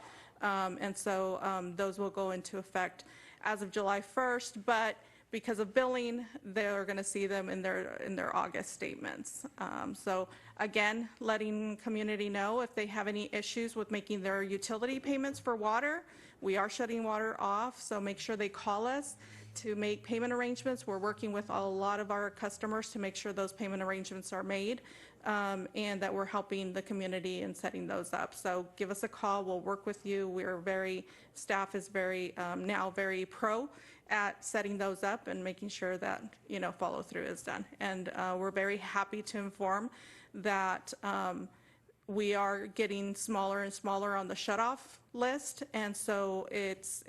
Speaker 21: And so those will go into effect as of July 1st, but because of billing, they're going to see them in their August statements. So again, letting community know if they have any issues with making their utility payments for water. We are shutting water off, so make sure they call us to make payment arrangements. We're working with a lot of our customers to make sure those payment arrangements are made, and that we're helping the community in setting those up. So give us a call. We'll work with you. Staff is now very pro at setting those up and making sure that, follow through is done. And we're very happy to inform that we are getting smaller and smaller on the shutoff list, and so it's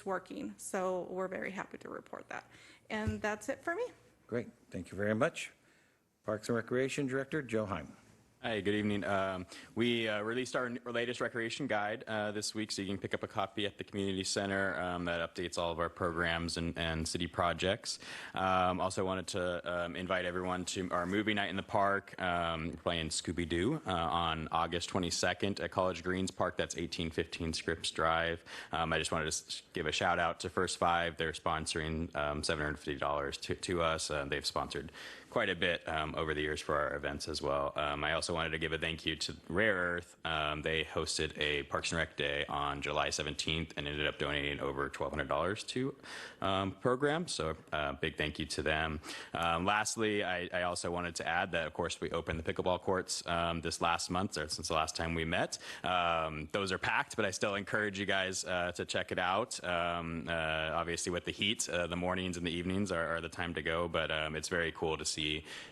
Speaker 21: working. So we're very happy to report that. And that's it for me.
Speaker 1: Great. Thank you very much. Parks and Recreation Director Joe Heim.
Speaker 3: Hi, good evening. We released our latest recreation guide this week, so you can pick up a copy at the community center that updates all of our programs and city projects. Also wanted to invite everyone to our movie night in the park. We're playing Scooby-Doo on August 22nd at College Greens Park. That's 1815 Scripps Drive. I just wanted to give a shout out to First Five. They're sponsoring $750 to us. They've sponsored quite a bit over the years for our events as well. I also wanted to give a thank you to Rare Earth. They hosted a Parks and Rec Day on July 17th and ended up donating over $1,200 to program. So big thank you to them. Lastly, I also wanted to add that, of course, we opened the pickleball courts this last month, or since the last time we met. Those are packed, but I still encourage you guys to check it out. Obviously, with the heat, the mornings and the evenings are the time to go, but it's very cool to see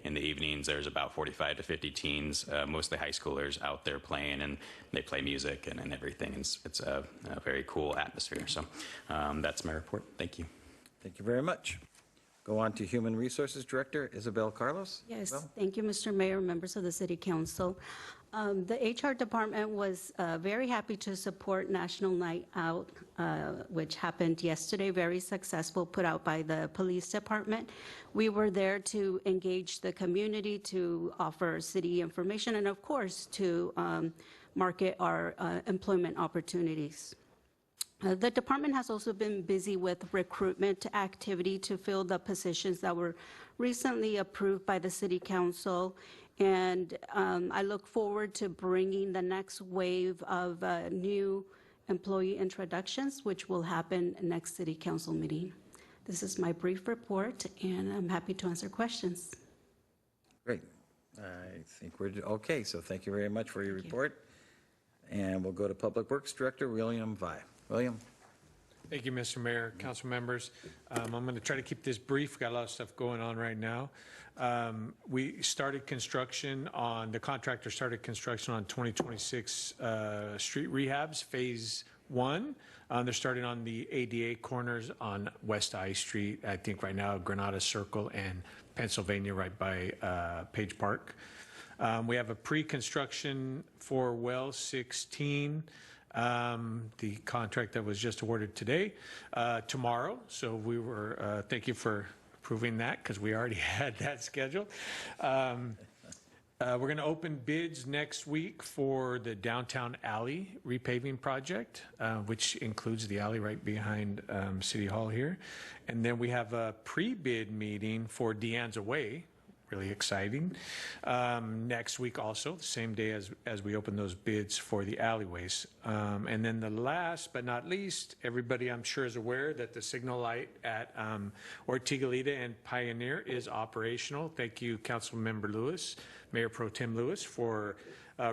Speaker 3: in the evenings there's about 45 to 50 teens, mostly high schoolers, out there playing, and they play music and everything. It's a very cool atmosphere. So that's my report. Thank you.
Speaker 1: Thank you very much. Go on to Human Resources Director Isabel Carlos.
Speaker 22: Yes,
Speaker 1: Isabel?
Speaker 22: thank you, Mr. Mayor, members of the City Council. The HR department was very happy to support National Night Out, which happened yesterday, very successful, put out by the police department. We were there to engage the community, to offer city information, and of course, to market our employment opportunities. The department has also been busy with recruitment activity to fill the positions that were recently approved by the City Council. And I look forward to bringing the next wave of new employee introductions, which will happen next City Council meeting. This is my brief report, and I'm happy to answer questions.
Speaker 1: Great. I think we're okay, so thank you very much for your report. And we'll go to Public Works Director William Vai. William.
Speaker 23: Thank you, Mr. Mayor, council members. I'm going to try to keep this brief. Got a lot of stuff going on right now. We started construction on, the contractor started construction on 2026 street rehabs, phase 1. They're starting on the ADA corners on West I Street, I think right now Granada Circle and Pennsylvania right by Page Park. We have a pre-construction for well 16. The contract that was just awarded today, tomorrow. So we were, thank you for approving that because we already had that scheduled. We're going to open bids next week for the downtown alley repaving project, which includes the alley right behind City Hall here. And then we have a pre-bid meeting for Deanne's Way. Really exciting. Next week also, the same day as we open those bids for the alleyways. And then the last but not least, everybody I'm sure is aware that the signal light at Ortigalita and Pioneer is operational. Thank you, Councilmember Lewis, Mayor Pro Tem Lewis, for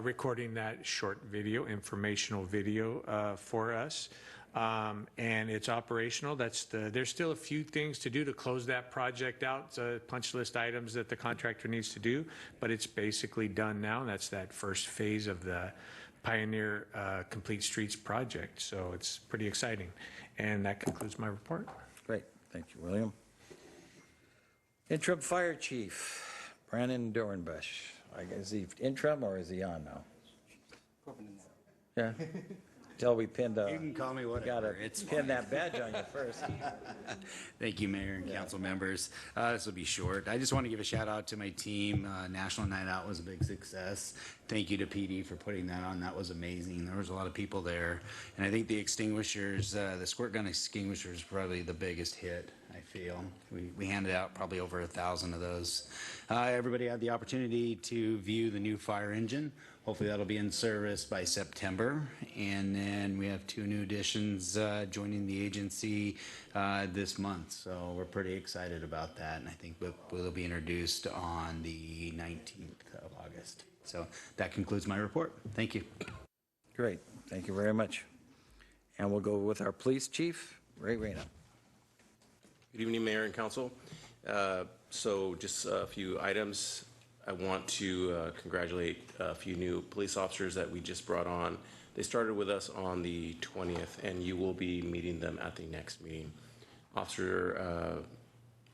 Speaker 23: recording that short video, informational video for us. And it's operational. There's still a few things to do to close that project out, punch list items that the contractor needs to do, but it's basically done now. That's that first phase of the Pioneer Complete Streets project. So it's pretty exciting. And that concludes my report.
Speaker 1: Great. Thank you, William. Interim Fire Chief Brandon Dornbush. Is he interim or is he on now? Yeah. Till we pinned
Speaker 20: You can call me whatever.
Speaker 1: It's pin that badge on you first.
Speaker 20: Thank you, Mayor and council members. This will be short. I just want to give a shout out to my team. National Night Out was a big success. Thank you to PD for putting that on. That was amazing. There was a lot of people there. And I think the extinguishers, the squirt gun extinguishers, probably the biggest hit, I feel. We handed out probably over 1,000 of those. Everybody had the opportunity to view the new fire engine. Hopefully that'll be in service by September. And then we have 2 new additions joining the agency this month. So we're pretty excited about that. And I think will be introduced on the 19th of August. So that concludes my report. Thank you.
Speaker 1: Great. Thank you very much. And we'll go with our police chief, Ray Reyna.
Speaker 2: Good evening, Mayor and Council. So just a few items. I want to congratulate a few new police officers that we just brought on. They started with us on the 20th, and you will be meeting them at the next meeting. Officer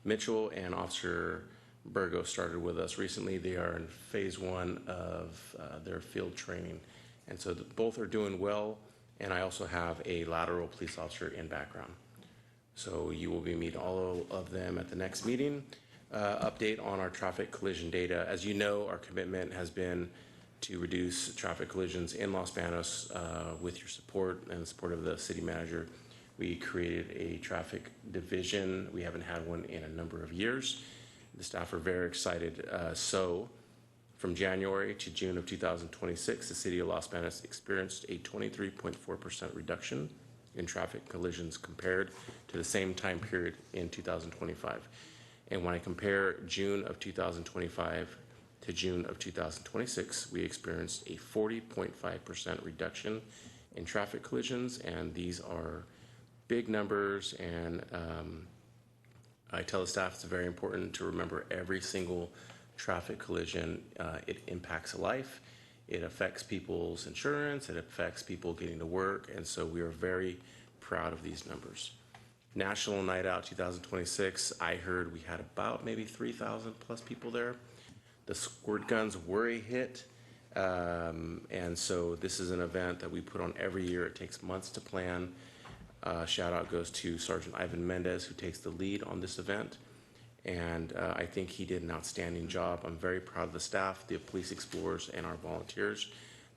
Speaker 2: Mitchell and Officer Burgo started with us recently. They are in phase 1 of their field training, and so both are doing well. And I also have a lateral police officer in background. So you will be meeting all of them at the next meeting. Update on our traffic collision data. As you know, our commitment has been to reduce traffic collisions in Los Banos with your support and the support of the city manager. We created a traffic division. We haven't had one in a number of years. The staff are very excited. So from January to June of 2026, the city of Los Banos experienced a 23.4% reduction in traffic collisions compared to the same time period in 2025. And when I compare June of 2025 to June of 2026, we experienced a 40.5% reduction in traffic collisions, and these are big numbers. And I tell the staff it's very important to remember every single traffic collision. It impacts a life. It affects people's insurance. It affects people getting to work, and so we are very proud of these numbers. National Night Out 2026, I heard we had about maybe 3,000 plus people there. The squirt guns were a hit, and so this is an event that we put on every year. It takes months to plan. Shout out goes to Sergeant Ivan Mendez, who takes the lead on this event, and I think he did an outstanding job. I'm very proud of the staff, the police explorers, and our volunteers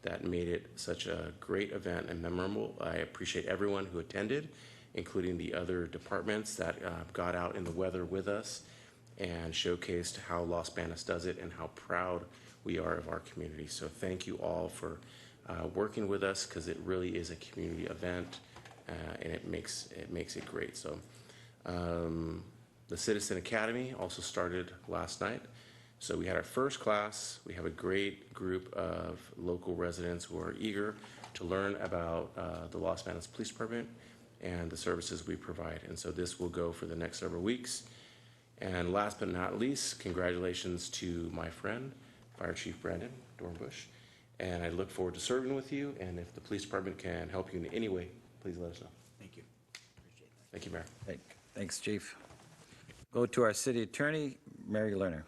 Speaker 2: that made it such a great event and memorable. I appreciate everyone who attended, including the other departments that got out in the weather with us and showcased how Los Banos does it and how proud we are of our community. So thank you all for working with us, because it really is a community event, and it makes it great. So the Citizen Academy also started last night. So we had our first class. We have a great group of local residents who are eager to learn about the Los Banos Police Department and the services we provide. And so this will go for the next several weeks. And last but not least, congratulations to my friend, Fire Chief Brandon Dornbush. And I look forward to serving with you. And if the police department can help you in any way, please let us know. Thank you. Appreciate that. Thank you, Mayor.
Speaker 1: Thanks, Chief. Go to our city attorney, Mary Lerner.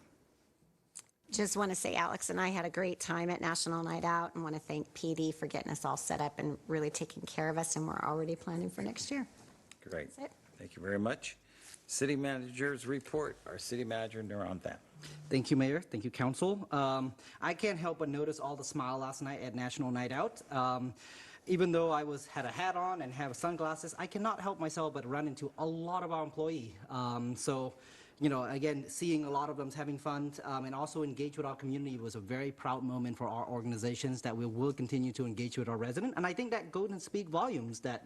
Speaker 10: Just want to say Alex and I had a great time at National Night Out, and want to thank PD for getting us all set up and really taking care of us, and we're already planning for next year.
Speaker 1: Great. Thank you very much. City manager's report. Our city manager, Naranthan.
Speaker 5: Thank you, Mayor. Thank you, Council. I can't help but notice all the smile last night at National Night Out. Even though I had a hat on and have sunglasses, I cannot help myself but run into a lot of our employees. So, you know, again, seeing a lot of them having fun and also engage with our community was a very proud moment for our organizations that we will continue to engage with our residents. And I think that goes and speak volumes that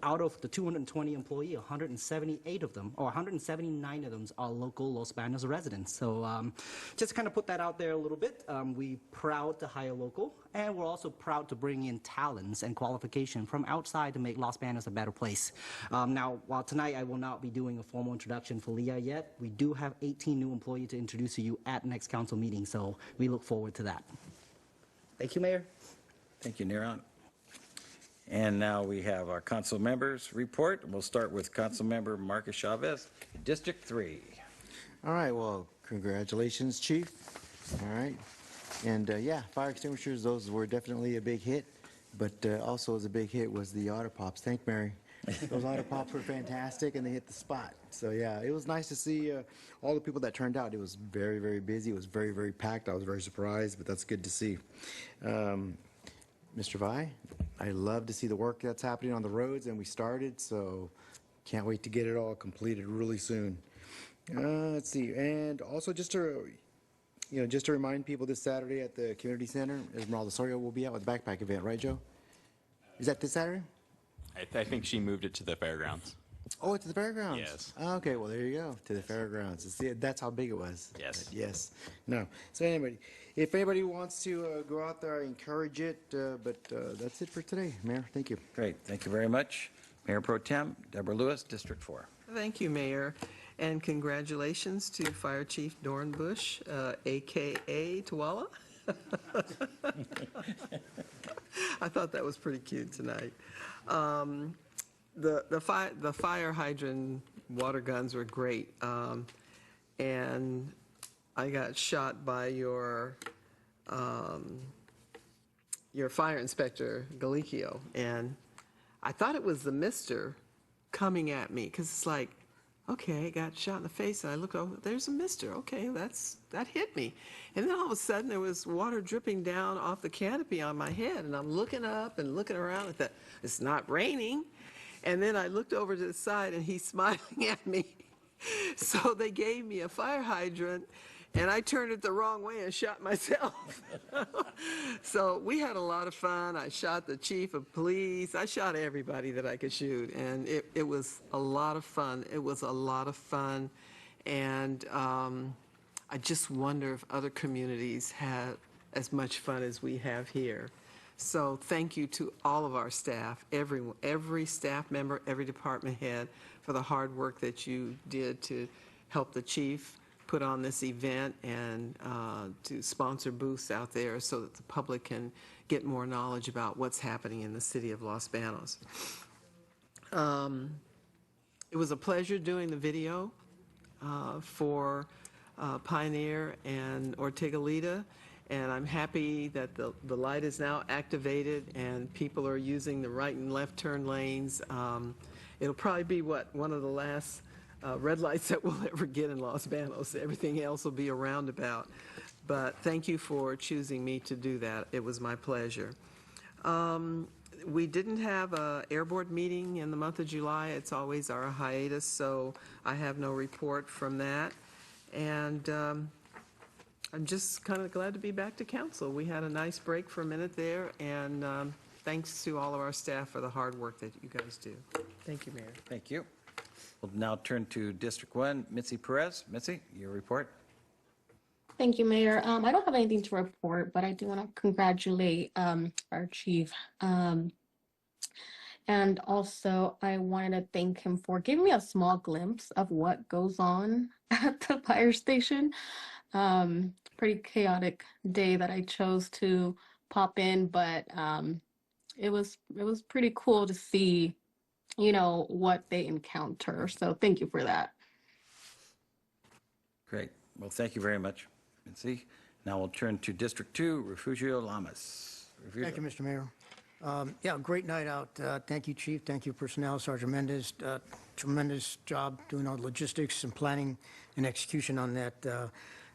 Speaker 5: out of the 220 employees, 178 of them, or 179 of them are local Los Banos residents. So just kind of put that out there a little bit. We're proud to hire local, and we're also proud to bring in talents and qualification from outside to make Los Banos a better place. Now, while tonight I will not be doing a formal introduction for Leah yet, we do have 18 new employees to introduce to you at next council meeting, so we look forward to that. Thank you, Mayor.
Speaker 1: Thank you, Niran. And now we have our council members report. We'll start with Council Member Marcus Chavez, District 3.
Speaker 13: All right, well, congratulations, Chief. All right. And yeah, fire extinguishers, those were definitely a big hit. but also was a big hit was the Otter Pops. Thank Mary. Those Otter Pops were fantastic, and they hit the spot. So yeah, it was nice to see all the people that turned out. It was very, very busy. It was very, very packed. I was very surprised, but that's good to see. Mr. Vi, I love to see the work that's happening on the roads, and we started, so can't wait to get it all completed really soon. Let's see, and also just to remind people, this Saturday at the community center, Esmeralda Soria will be out with the backpack event, right, Joe? Is that this Saturday?
Speaker 3: I think she moved it to the fairgrounds.
Speaker 13: Oh, it's the fairgrounds?
Speaker 3: Yes.
Speaker 13: Okay, well, there you go, to the fairgrounds. See, that's how big it was.
Speaker 3: Yes.
Speaker 13: But yes. No. So anybody, if anybody wants to go out there, I encourage it, but that's it for today. Mayor, thank you.
Speaker 1: Great, thank you very much. Mayor Pro Tem Deborah Lewis, District 4.
Speaker 11: Thank you, Mayor, and congratulations to Fire Chief Dornbush, AKA Tuala. I thought that was pretty cute tonight. The fire hydrant water guns were great, and I got shot by your fire inspector, Galicchio, and I thought it was the mister coming at me, because it's like, okay, I got shot in the face, and I look over, there's a mister, okay, that hit me. And then all of a sudden, there was water dripping down off the canopy on my head, and I'm looking up and looking around at that. It's not raining. And then I looked over to the side, and he's smiling at me. So they gave me a fire hydrant, and I turned it the wrong way and shot myself. So we had a lot of fun. I shot the chief of police. I shot everybody that I could shoot, and it was a lot of fun. It was a lot of fun, and I just wonder if other communities have as much fun as we have here. So thank you to all of our staff, every staff member, every department head, for the hard work that you did to help the chief put on this event and to sponsor booths out there so that the public can get more knowledge about what's happening in the city of Los Banos. It was a pleasure doing the video for Pioneer and Ortegalita, and I'm happy that the light is now activated and people are using the right and left turn lanes. It'll probably be one of the last red lights that we'll ever get in Los Banos. Everything else will be a roundabout. But thank you for choosing me to do that. It was my pleasure. We didn't have an air board meeting in the month of July. It's always our hiatus, so I have no report from that. And I'm just kind of glad to be back to council. We had a nice break for a minute there, and thanks to all of our staff for the hard work that you guys do. Thank you, Mayor.
Speaker 1: Thank you. We'll now turn to District 1, Mitzi Perez. Mitzi, your report.
Speaker 15: Thank you, Mayor. I don't have anything to report, but I do want to congratulate our chief. And also, I wanted to thank him for giving me a small glimpse of what goes on at the fire station. Pretty chaotic day that I chose to pop in, but it was pretty cool to see, what they encounter. So thank you for that.
Speaker 1: Great. Well, thank you very much, Mitzi. Now we'll turn to District 2, Refugio Lamas. Refugio.
Speaker 14: Thank you, Mr. Mayor. Yeah, great night out. Thank you, Chief. Thank you, personnel. Sergeant Mendez, tremendous job doing all the logistics and planning and execution on that.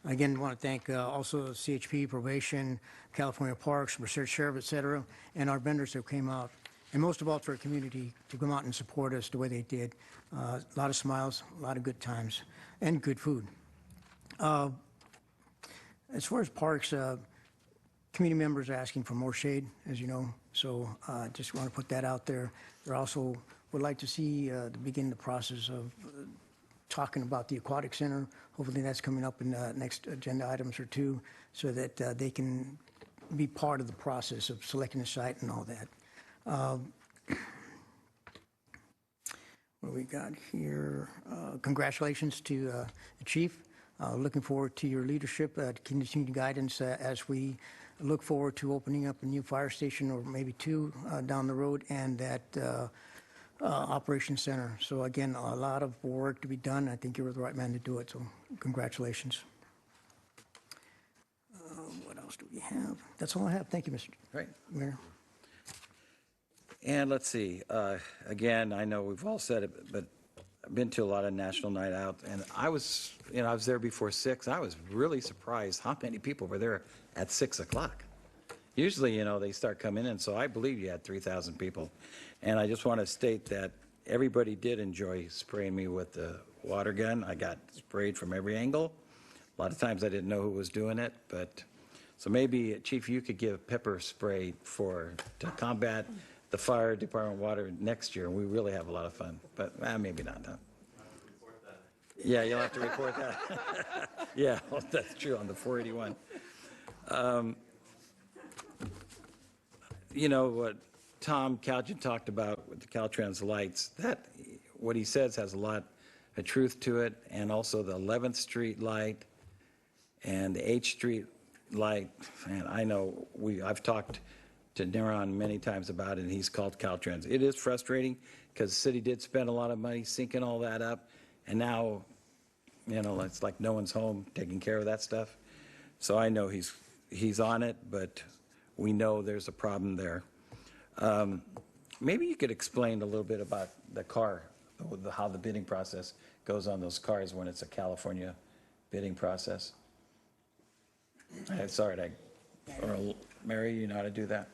Speaker 14: Again, want to thank also CHP, Probation, California Parks, Research Sheriff, et cetera, and our vendors that came out. And most of all, to our community to come out and support us the way they did. A lot of smiles, a lot of good times, and good food. As far as parks, community members are asking for more shade, as you know, so just want to put that out there. They also would like to see begin the process of talking about the aquatic center. Hopefully that's coming up in the next agenda items or two, so that they can be part of the process of selecting a site and all that. What we got here? Congratulations to the chief. Looking forward to your leadership, continued guidance as we look forward to opening up a new fire station, or maybe two down the road, and that operations center. So again, a lot of work to be done. I think you're the right man to do it, so congratulations. What else do we have? That's all I have. Thank you, Mr.
Speaker 1: Great.
Speaker 14: Mayor.
Speaker 1: And let's see, again, I know we've all said it, but I've been to a lot of National Night Out, and I was there before 6. I was really surprised how many people were there at 6 o'clock. Usually, they start coming in, so I believe you had 3,000 people. And I just want to state that everybody did enjoy spraying me with the water gun. I got sprayed from every angle. A lot of times I didn't know who was doing it, but so maybe, Chief, you could give pepper spray to combat the fire department water next year, and we really have a lot of fun. But maybe not. Huh? Yeah, you'll have to report that. Yeah, well, that's true on the 481. What Tom Calgin talked about with the Caltrans lights, that what he says has a lot of truth to it, and also the 11th Street light and the H Street light. And I know I've talked to Neron many times about it, and he's called Caltrans. It is frustrating because the city did spend a lot of money syncing all that up, and now, it's like no one's home taking care of that stuff. So I know he's on it, but we know there's a problem there. Maybe you could explain a little bit about the car, how the bidding process goes on those cars when it's a California bidding process. Sorry, or Mary, you know how to do that?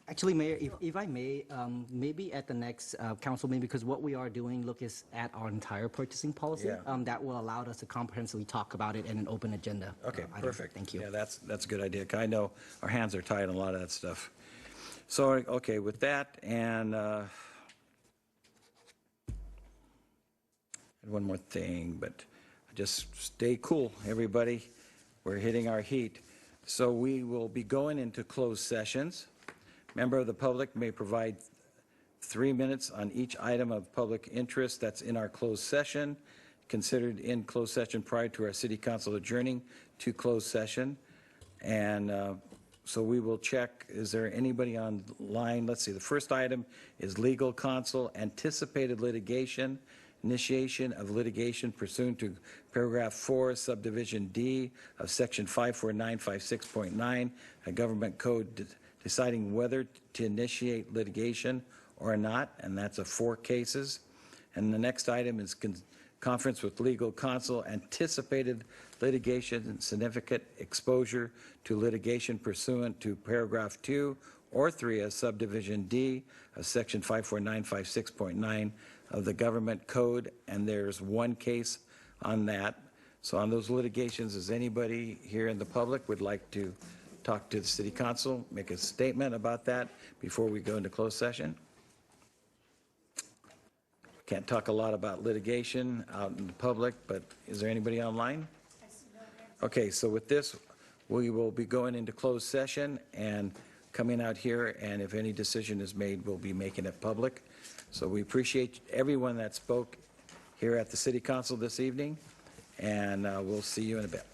Speaker 5: Actually, Mayor, if I may, maybe at the next council meeting, because what we are doing, look, is at our entire purchasing policy.
Speaker 1: Yeah.
Speaker 5: That will allow us to comprehensively talk about it in an open agenda.
Speaker 1: Okay,
Speaker 5: item.
Speaker 1: perfect.
Speaker 5: Thank you.
Speaker 1: Yeah, that's a good idea. 'Cause I know our hands are tied on a lot of that stuff. So, okay, with that, and one more thing, but just stay cool, everybody. We're hitting our heat. So we will be going into closed sessions. Member of the public may provide 3 minutes on each item of public interest that's in our closed session, considered in closed session prior to our city council adjourning to closed session. And so we will check, is there anybody online? Let's see, the first item is legal counsel, anticipated litigation, initiation of litigation pursuant to paragraph 4, subdivision D of section 54956.9, a government code deciding whether to initiate litigation or not, and that's 4 cases. And the next item is conference with legal counsel, anticipated litigation and significant exposure to litigation pursuant to paragraph 2 or 3 of subdivision D of section 54956.9 of the government code, and there's 1 case on that. So on those litigations, is anybody here in the public would like to talk to the city council, make a statement about that before we go into closed session? Can't talk a lot about litigation out in the public, but is there anybody online? Okay, so with this, we will be going into closed session and coming out here, and if any decision is made, we'll be making it public. So we appreciate everyone that spoke here at the city council this evening, and we'll see you in a bit.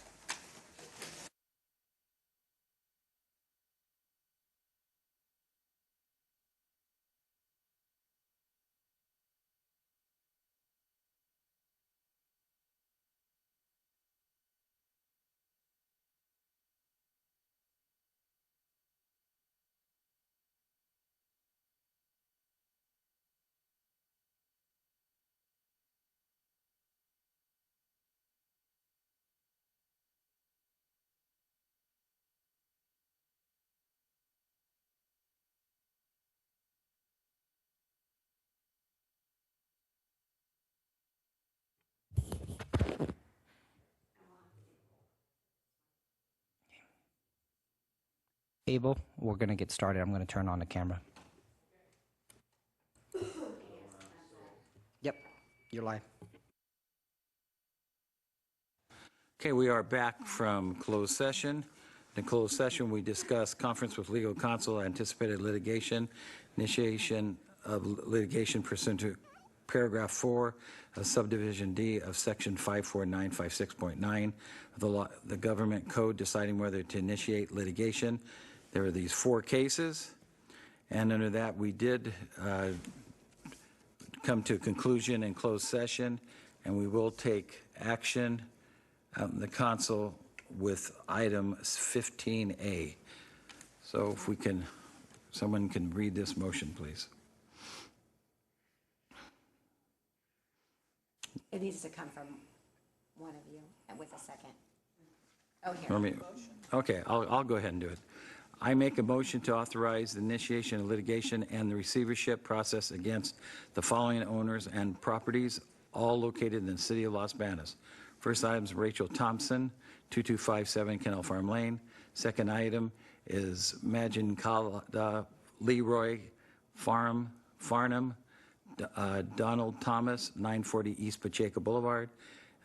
Speaker 5: Abel, we're going to get started. I'm going to turn on the camera. Yep, you're live.
Speaker 1: Okay, we are back from closed session. In closed session, we discussed conference with legal counsel, anticipated litigation, initiation of litigation pursuant to paragraph 4 of subdivision D of section 54956.9 of the government code deciding whether to initiate litigation. There are these 4 cases, and under that we did come to a conclusion in closed session, and we will take action out in the council with item 15A. So if we can, someone can read this motion, please.
Speaker 10: It needs to come from one of you and with a second. Oh, here.
Speaker 1: Let me- Okay, I'll go ahead and do it. I make a motion to authorize the initiation of litigation and the receivership process against the following owners and properties, all located in the city of Los Banos. First item is Rachel Thompson, 2257 Kennel Farm Lane. Second item is Majin Kala Leroy Farnham, Donald Thomas, 940 East Pacheco Boulevard.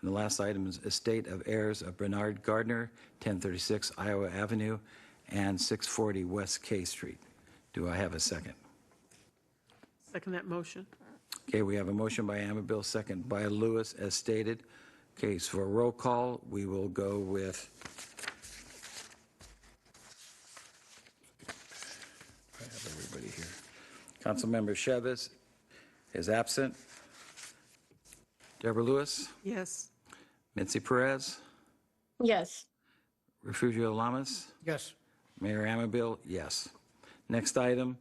Speaker 1: And the last item is Estate of Heirs of Bernard Gardner, 1036 Iowa Avenue and 640 West K Street. Do I have a second?
Speaker 11: Second that motion.
Speaker 1: Okay, we have a motion by Amabil, second by Lewis, as stated. Okay, so for a roll call, we will go with, I have everybody here. Councilmember Chavez is absent. Deborah Lewis,
Speaker 11: Yes.
Speaker 1: Mitzi Perez,
Speaker 15: Yes.
Speaker 1: Refugio Lamas,
Speaker 14: Yes.
Speaker 1: Mayor Amabil, yes. Next item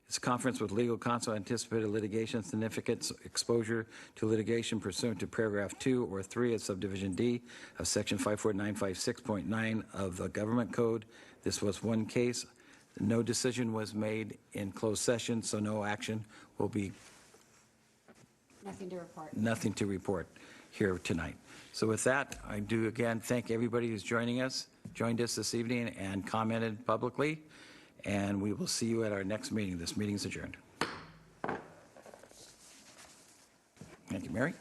Speaker 1: is conference with legal counsel, anticipated litigation, significant exposure to litigation pursuant to paragraph 2 or 3 of subdivision D of section 54956.9 of the government code. This was one case. No decision was made in closed session, so no action will be,
Speaker 10: Nothing to report.
Speaker 1: nothing to report here tonight. So with that, I do again thank everybody who's joined us this evening and commented publicly, and we will see you at our next meeting. This meeting is adjourned. Thank you, Mary.